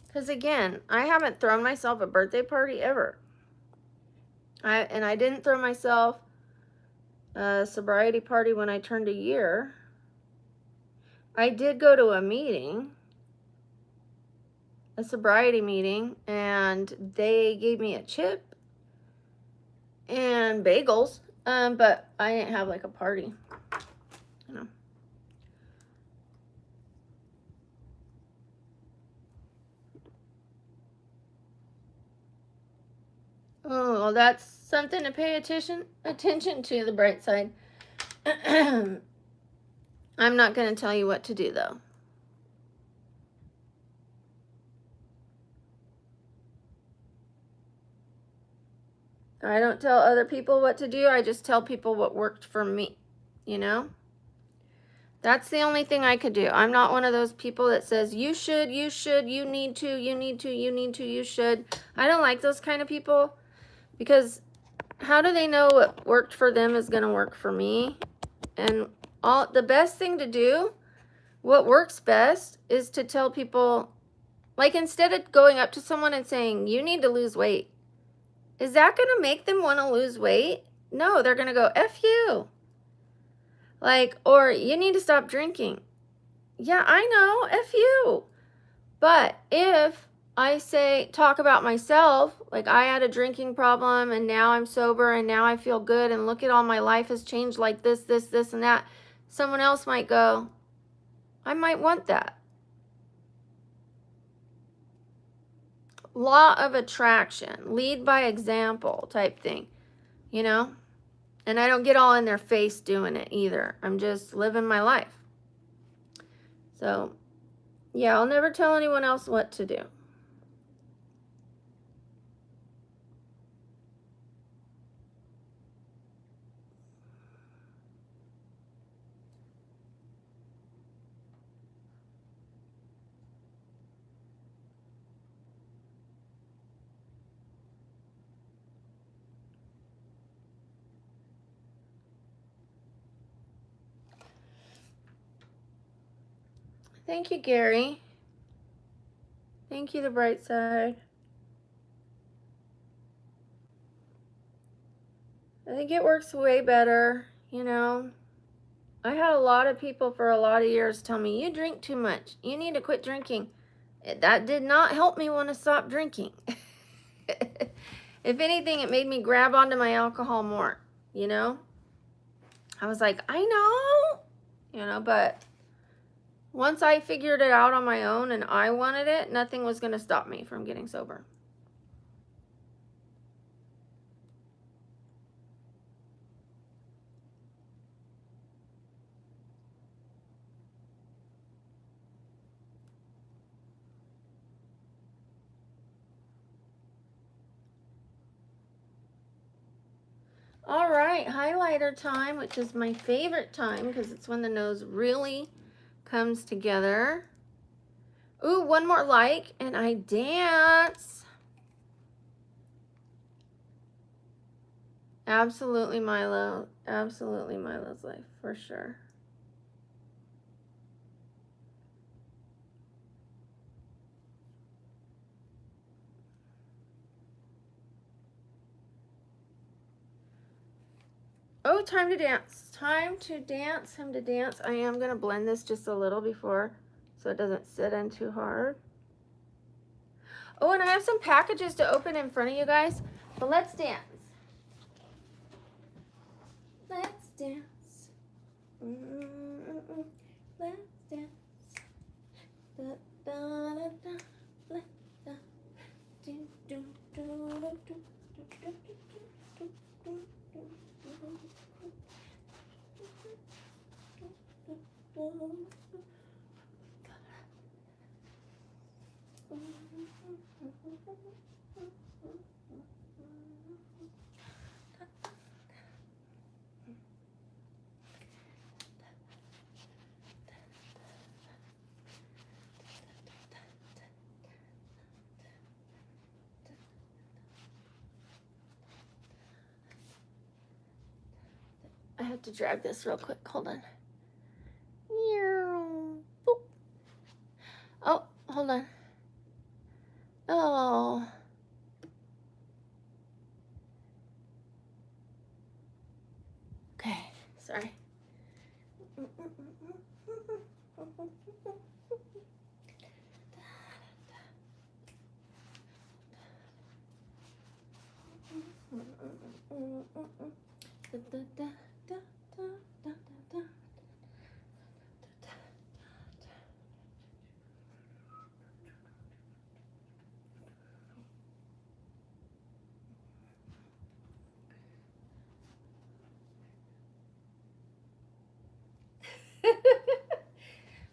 Because again, I haven't thrown myself a birthday party ever. I didn't throw myself a sobriety party when I turned a year. I did go to a meeting, a sobriety meeting, and they gave me a chip and bagels, but I didn't have like a party, you know. Oh, well, that's something to pay attention to, the bright side. I'm not going to tell you what to do, though. I don't tell other people what to do. I just tell people what worked for me, you know? That's the only thing I could do. I'm not one of those people that says, you should, you need to, you should. I don't like those kind of people, because how do they know what worked for them is going to work for me? And the best thing to do, what works best, is to tell people, like, instead of going up to someone and saying, you need to lose weight, is that going to make them want to lose weight? No, they're going to go, F you. Like, or you need to stop drinking. Yeah, I know, F you. But if I talk about myself, like I had a drinking problem and now I'm sober and now I feel good and look at all my life has changed like this, and that, someone else might go, I might want that. Law of attraction, lead by example type thing, you know? And I don't get all in their face doing it either. I'm just living my life. So, yeah, I'll never tell anyone else what to do. Thank you, Gary. Thank you, the bright side. I think it works way better, you know. I had a lot of people for a lot of years tell me, you drink too much. You need to quit drinking. That did not help me want to stop drinking. If anything, it made me grab onto my alcohol more, you know. I was like, I know, you know, but once I figured it out on my own and I wanted it, nothing was going to stop me from getting sober. All right, highlighter time, which is my favorite time because it's when the nose really comes together. Ooh, one more like, and I dance. Absolutely Milo. Absolutely Milo's life, for sure. Oh, time to dance. Time to dance. Time to dance. I am going to blend this just a little before so it doesn't sit in too hard. Oh, and I have some packages to open in front of you guys. But let's dance. Let's dance. Let's dance. Da, da, da, da. Let's dance. Do, do, do, do, do, do, do, do, do, do. I have to drag this real quick. Hold on. Oh, hold on. Oh. Okay, sorry.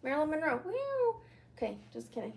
Marilyn Monroe. Woo. Okay, just kidding.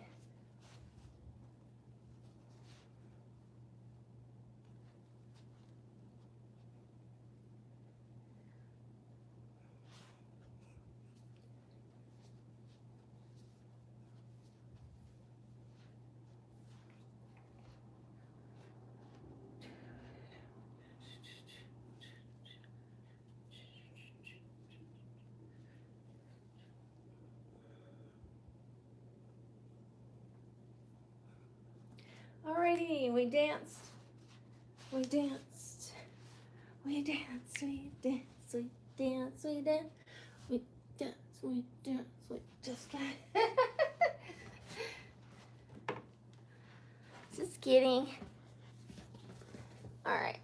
Alrighty, we danced. We danced. We danced. We danced. We danced. We danced. We danced. We danced. We just kidding. Just kidding. Alright.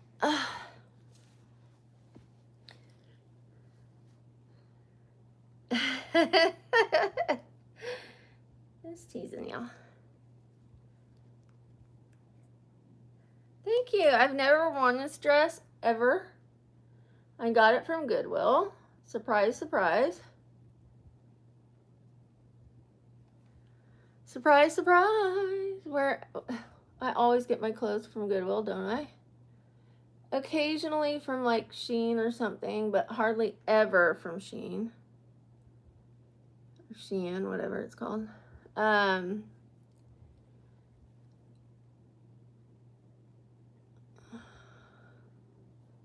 Just teasing y'all. Thank you. I've never worn this dress ever. I got it from Goodwill. Surprise, surprise. Surprise, surprise. Where I always get my clothes from Goodwill, don't I? Occasionally from like Shein or something, but hardly ever from Shein. Shein, whatever it's called.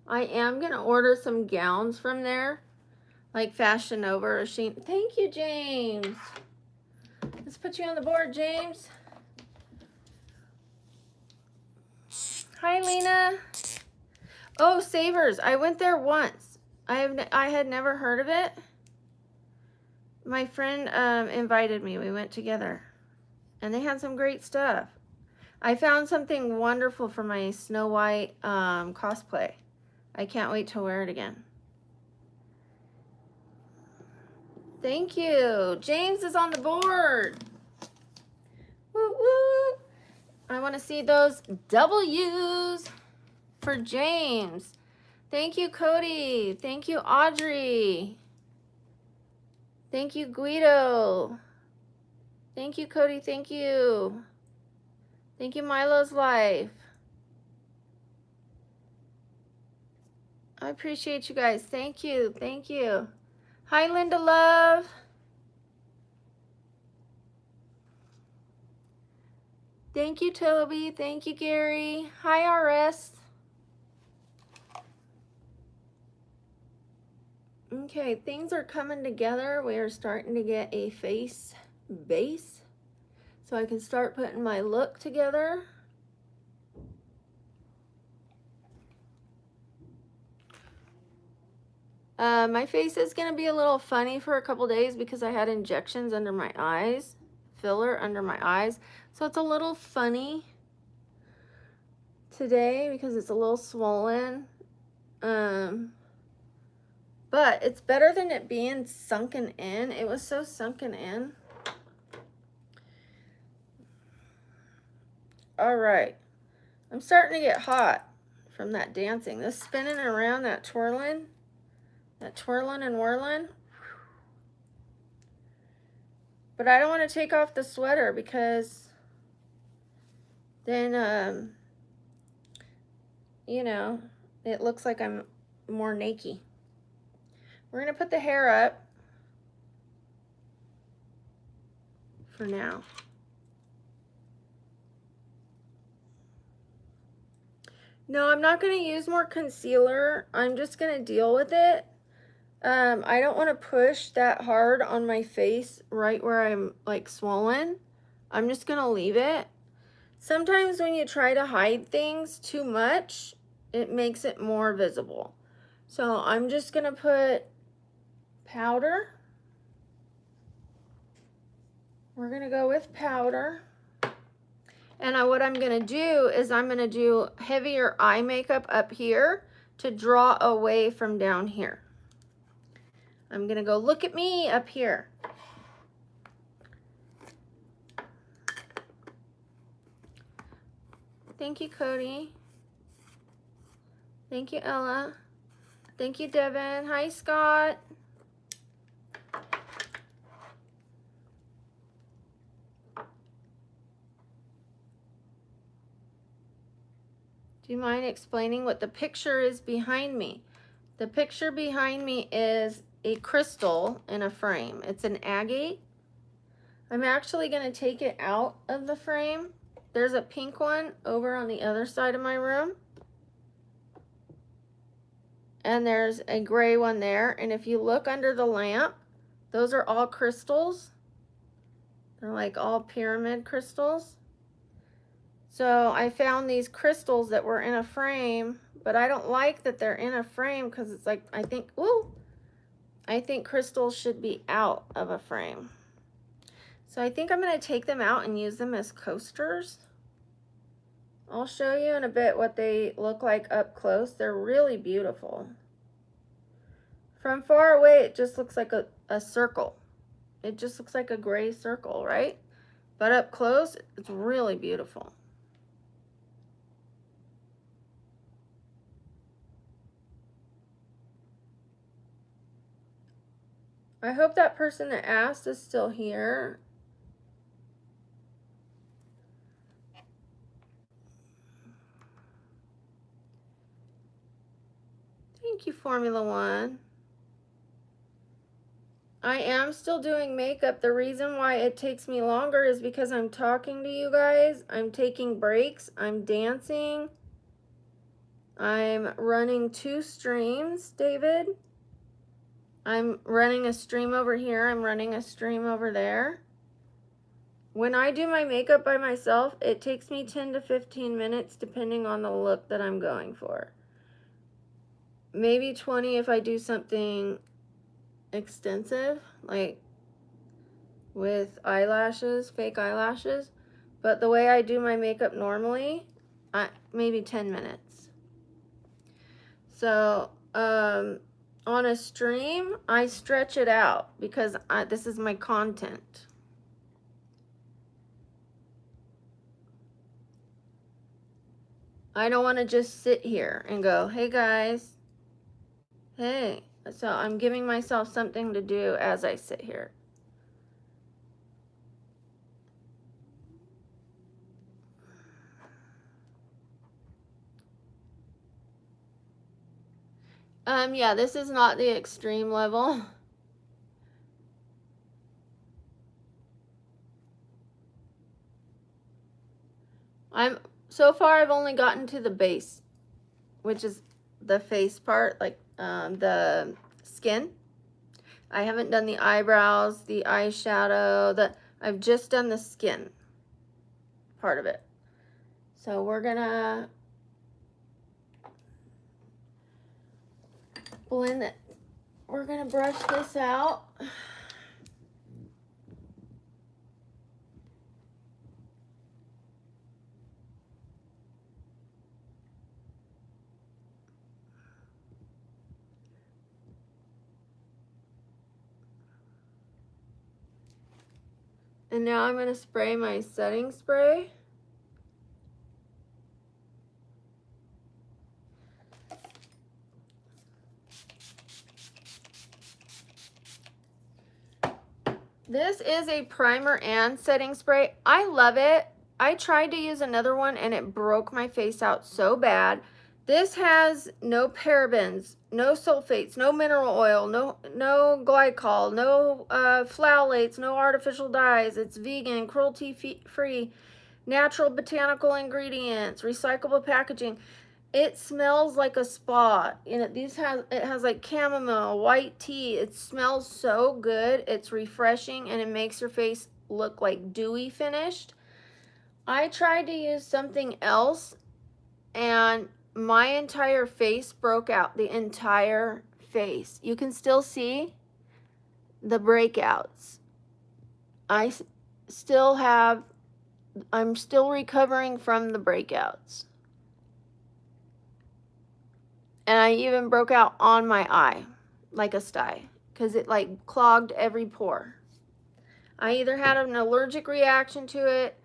I am going to order some gowns from there, like Fashion Nova or Shein. Thank you, James. Let's put you on the board, James. Hi, Lena. Oh, Savers. I went there once. I had never heard of it. My friend invited me. We went together. And they had some great stuff. I found something wonderful for my Snow White cosplay. I can't wait to wear it again. Thank you. James is on the board. Woo woo. I want to see those W's for James. Thank you, Cody. Thank you, Audrey. Thank you, Guido. Thank you, Cody. Thank you. Thank you, Milo's Life. I appreciate you guys. Thank you. Thank you. Hi, Linda Love. Thank you, Toby. Thank you, Gary. Hi, RS. Okay, things are coming together. We are starting to get a face base, so I can start putting my look together. My face is going to be a little funny for a couple days because I had injections under my eyes, filler under my eyes. So it's a little funny today because it's a little swollen. But it's better than it being sunken in. It was so sunken in. All right. I'm starting to get hot from that dancing. This spinning around, that twirling and whirling. But I don't want to take off the sweater because then, you know, it looks like I'm more naked. We're going to put the hair up for now. No, I'm not going to use more concealer. I'm just going to deal with it. I don't want to push that hard on my face right where I'm like swollen. I'm just going to leave it. Sometimes when you try to hide things too much, it makes it more visible. So I'm just going to put powder. We're going to go with powder. And what I'm going to do is I'm going to do heavier eye makeup up here to draw away from down here. I'm going to go look at me up here. Thank you, Cody. Thank you, Ella. Thank you, Devin. Hi, Scott. Do you mind explaining what the picture is behind me? The picture behind me is a crystal in a frame. It's an agate. I'm actually going to take it out of the frame. There's a pink one over on the other side of my room. And there's a gray one there. And if you look under the lamp, those are all crystals. They're like all pyramid crystals. So I found these crystals that were in a frame, but I don't like that they're in a frame because it's like, I think crystals should be out of a frame. So I think I'm going to take them out and use them as coasters. I'll show you in a bit what they look like up close. They're really beautiful. From far away, it just looks like a circle. It just looks like a gray circle, right? But up close, it's really beautiful. I hope that person that asked is still here. Thank you, Formula One. I am still doing makeup. The reason why it takes me longer is because I'm talking to you guys. I'm taking breaks. I'm dancing. I'm running 2 streams, David. I'm running a stream over here. I'm running a stream over there. When I do my makeup by myself, it takes me 10 to 15 minutes depending on the look that I'm going for. Maybe 20 if I do something extensive, like with eyelashes, fake eyelashes. But the way I do my makeup normally, maybe 10 minutes. So, on a stream, I stretch it out because this is my content. I don't want to just sit here and go, hey guys, hey. So I'm giving myself something to do as I sit here. Yeah, this is not the extreme level. So far I've only gotten to the base, which is the face part, like the skin. I haven't done the eyebrows, the eyeshadow, I've just done the skin part of it. So we're gonna blend it. we're gonna brush this out. And now I'm gonna spray my setting spray. This is a primer and setting spray. I love it. I tried to use another one and it broke my face out so bad. This has no parabens, no sulfates, no mineral oil, no glycol, no phthalates, no artificial dyes. It's vegan, cruelty-free, natural botanical ingredients, recyclable packaging. It smells like a spa. You know, it has like chamomile, white tea. It smells so good. It's refreshing and it makes your face look like dewy finished. I tried to use something else and my entire face broke out. The entire face. You can still see the breakouts. I'm still recovering from the breakouts. And I even broke out on my eye, like a sty, because it like clogged every pore. I either had an allergic reaction to it,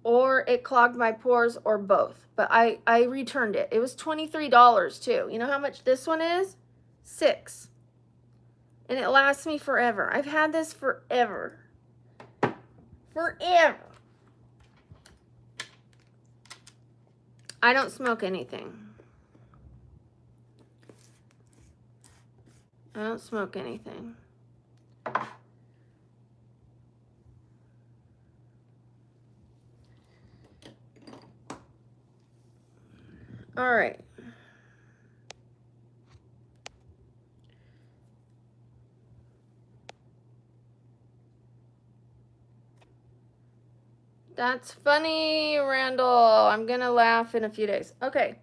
or it clogged my pores, or both. But I returned it. It was $23 too. You know how much this one is? $6. And it lasts me forever. I've had this forever. Forever. I don't smoke anything. I don't smoke anything. All right. That's funny, Randall. I'm gonna laugh in a few days. Okay.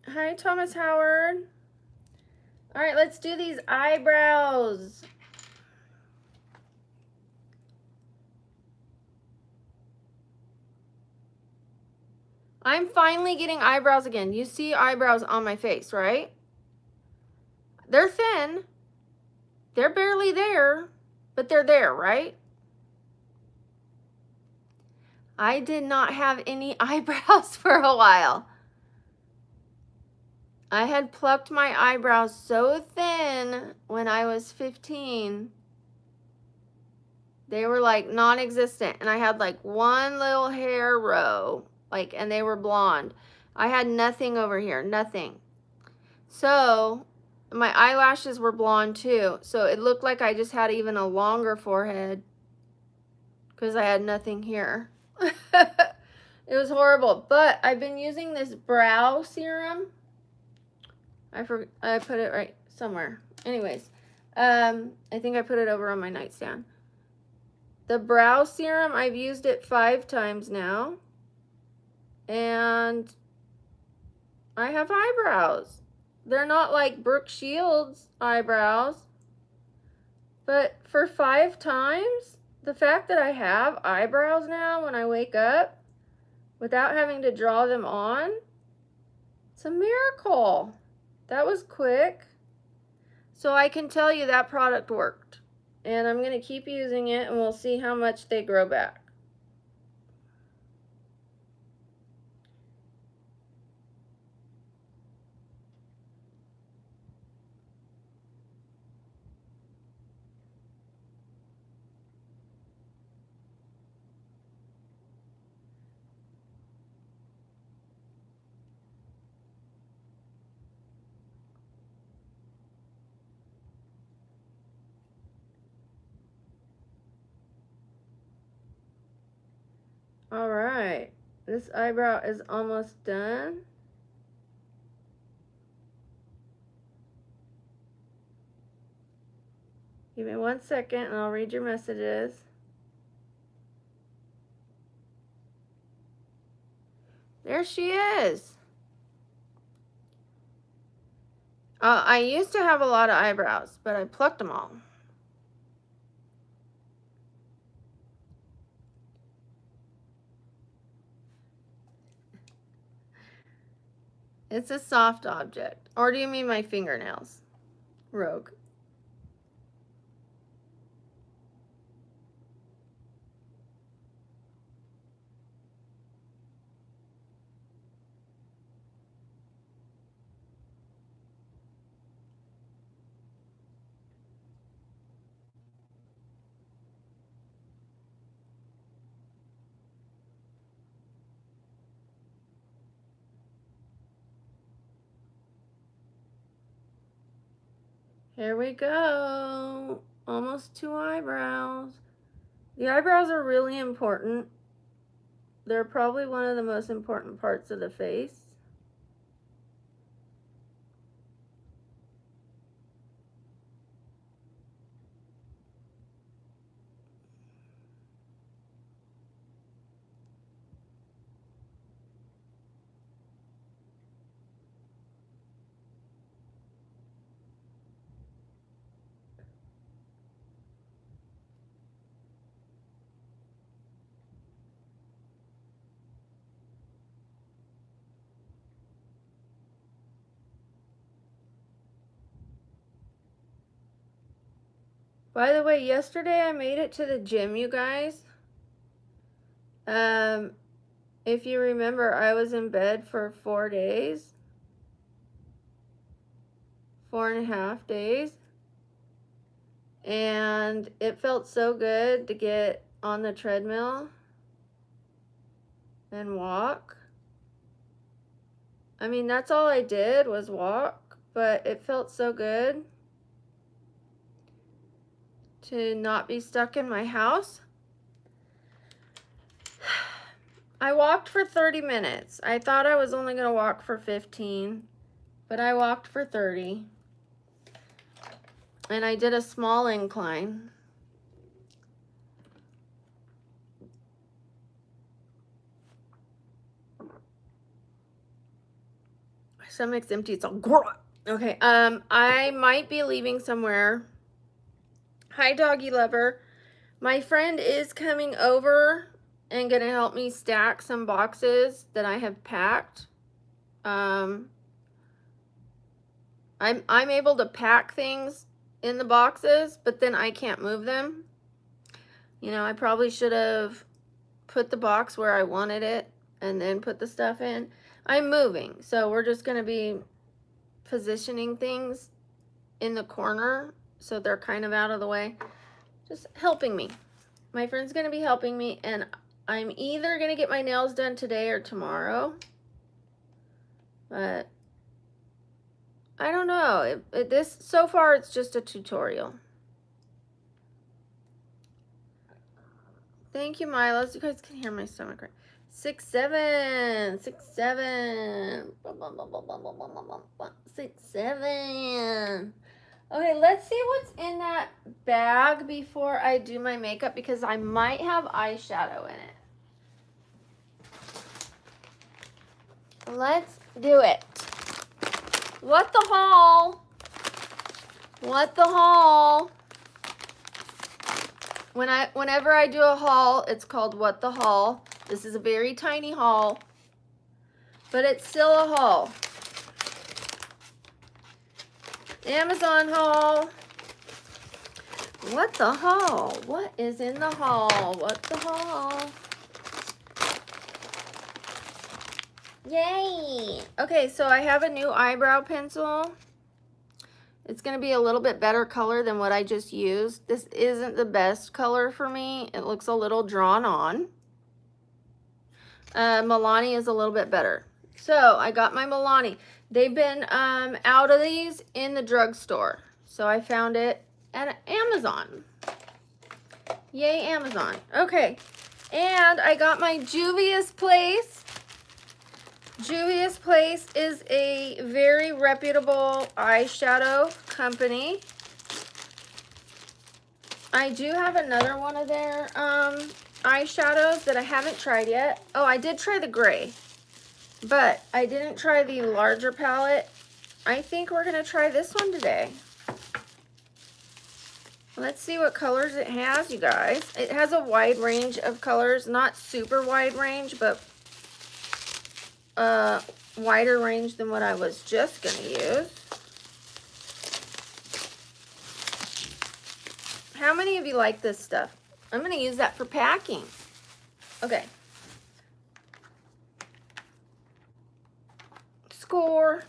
Hi, Thomas Howard. All right, let's do these eyebrows. I'm finally getting eyebrows again. You see eyebrows on my face, right? They're thin. They're barely there, but they're there, right? I did not have any eyebrows for a while. I had plucked my eyebrows so thin when I was 15. They were like non-existent. And I had like one little hair row, like, and they were blonde. I had nothing over here, nothing. So my eyelashes were blonde too. So it looked like I just had even a longer forehead because I had nothing here. It was horrible. But I've been using this brow serum. I put it right somewhere. Anyways, I think I put it over on my nightstand. The brow serum, I've used it 5 times now. And I have eyebrows. They're not like Brooke Shields eyebrows. But for 5 times, the fact that I have eyebrows now when I wake up without having to draw them on, it's a miracle. That was quick. So I can tell you that product worked. And I'm going to keep using it and we'll see how much they grow back. All right, this eyebrow is almost done. Give me 1 second and I'll read your messages. There she is. I used to have a lot of eyebrows, but I plucked them all. It's a soft object. Or do you mean my fingernails? Rogue. Here we go. Almost 2 eyebrows. The eyebrows are really important. They're probably one of the most important parts of the face. By the way, yesterday I made it to the gym, you guys. If you remember, I was in bed for 4 days. 4.5 days. And it felt so good to get on the treadmill and walk. I mean, that's all I did was walk, but it felt so good to not be stuck in my house. I walked for 30 minutes. I thought I was only going to walk for 15, but I walked for 30. And I did a small incline. My stomach's empty. It's all grrr. Okay, I might be leaving somewhere. Hi, doggy lover. My friend is coming over and gonna help me stack some boxes that I have packed. I'm able to pack things in the boxes, but then I can't move them. You know, I probably should have put the box where I wanted it and then put the stuff in. I'm moving, so we're just gonna be positioning things in the corner so they're kind of out of the way. Just helping me. My friend's gonna be helping me, and I'm either gonna get my nails done today or tomorrow, but I don't know. This so far it's just a tutorial. Thank you, Milos. You guys can hear my stomach, right? 6, 7, 6, 7, 6, 7. Okay, let's see what's in that bag before I do my makeup, because I might have eyeshadow in it. Let's do it. What the haul? What the haul? Whenever I do a haul, it's called What the Haul. This is a very tiny haul, but it's still a haul. Amazon haul. What the haul? What is in the haul? What the haul? Yay! Okay, so I have a new eyebrow pencil. It's going to be a little bit better color than what I just used. This isn't the best color for me. It looks a little drawn on. Milani is a little bit better. So I got my Milani. They've been out of these in the drugstore. So I found it at Amazon. Yay, Amazon. Okay. And I got my Juvia's Place. Juvia's Place is a very reputable eyeshadow company. I do have another one of their eyeshadows that I haven't tried yet. Oh, I did try the gray. But I didn't try the larger palette. I think we're gonna try this one today. Let's see what colors it has, you guys. It has a wide range of colors, not super wide range, but wider range than what I was just gonna use. How many of you like this stuff? I'm gonna use that for packing. Okay. Score.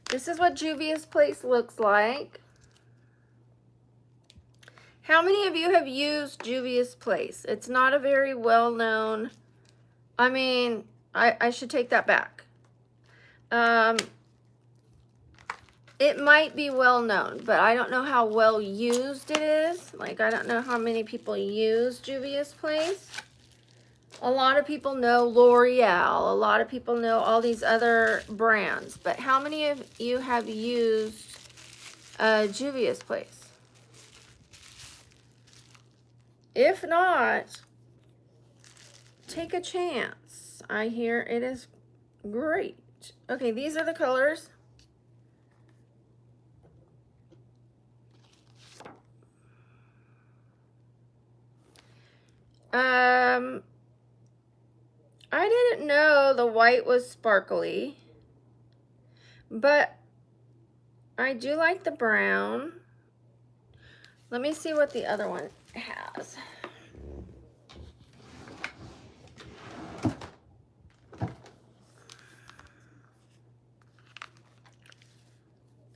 This is what Juvia's Place looks like. How many of you have used Juvia's Place? It's not a very well-known, I mean, I should take that back. It might be well-known, but I don't know how well used it is. Like, I don't know how many people use Juvia's Place. A lot of people know L'Oreal. A lot of people know all these other brands. But how many of you have used Juvia's Place? If not, take a chance. I hear it is great. Okay, these are the colors. I didn't know the white was sparkly, but I do like the brown. Let me see what the other one has.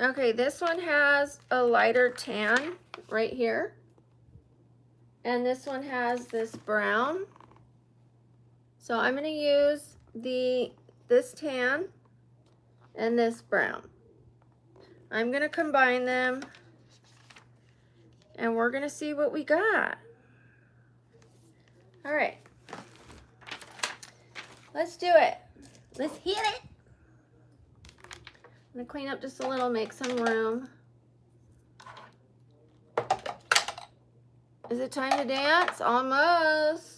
Okay, this one has a lighter tan right here. And this one has this brown. So I'm going to use this tan and this brown. I'm going to combine them and we're going to see what we got. All right. Let's do it. Let's hit it. I'm going to clean up just a little, make some room. Is it time to dance? Almost.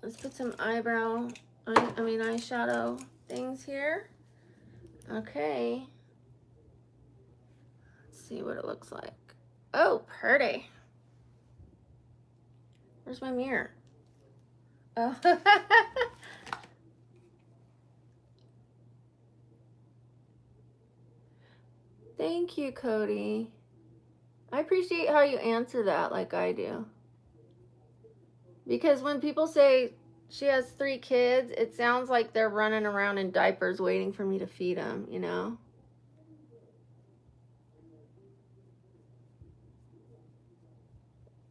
Let's put some eyeshadow things here. Okay. Let's see what it looks like. Oh, pretty. Where's my mirror? Oh. Thank you, Cody. I appreciate how you answer that like I do. Because when people say she has 3 kids, it sounds like they're running around in diapers waiting for me to feed them, you know?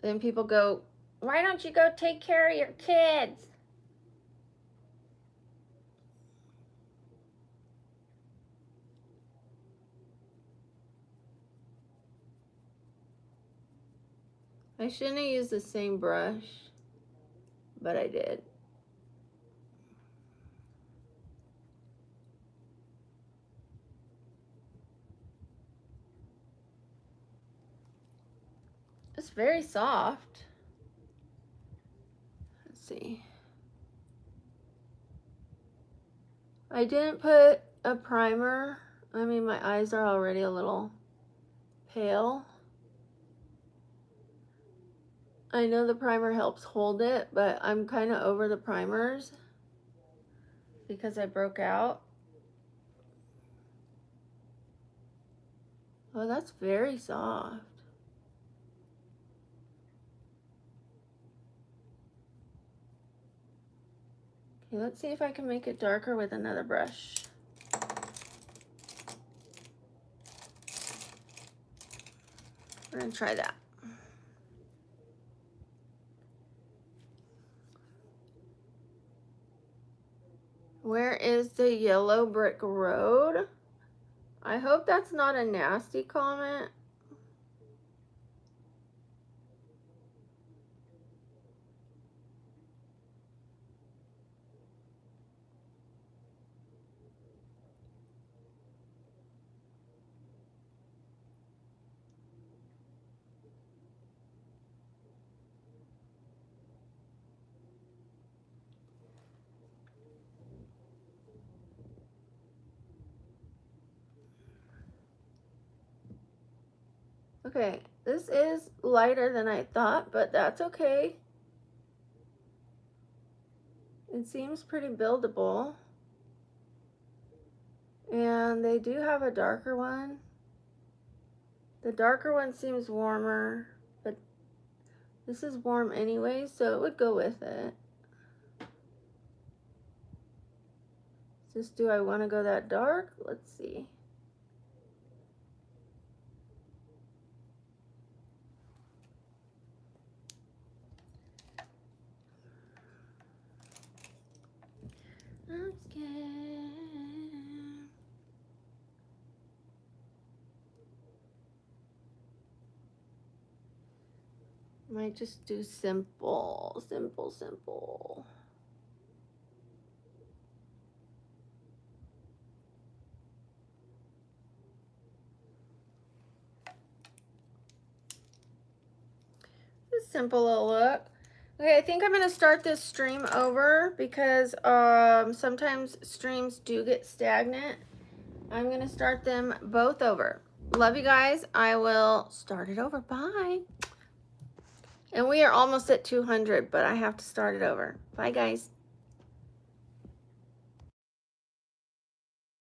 Then people go, why don't you go take care of your kids? I shouldn't have used the same brush, but I did. It's very soft. Let's see. I didn't put a primer. I mean, my eyes are already a little pale. I know the primer helps hold it, but I'm kind of over the primers because I broke out. Oh, that's very soft. Okay, let's see if I can make it darker with another brush. We're gonna try that. Where is the yellow brick road? I hope that's not a nasty comment. Okay, this is lighter than I thought, but that's okay. It seems pretty buildable. And they do have a darker one. The darker one seems warmer, but this is warm anyway, so it would go with it. Just, do I want to go that dark? Let's see. I'm scared. Might just do simple, simple, simple. A simple little look. Okay, I think I'm going to start this stream over because sometimes streams do get stagnant. I'm going to start them both over. Love you guys. I will start it over. Bye. And we are almost at 200, but I have to start it over. Bye, guys.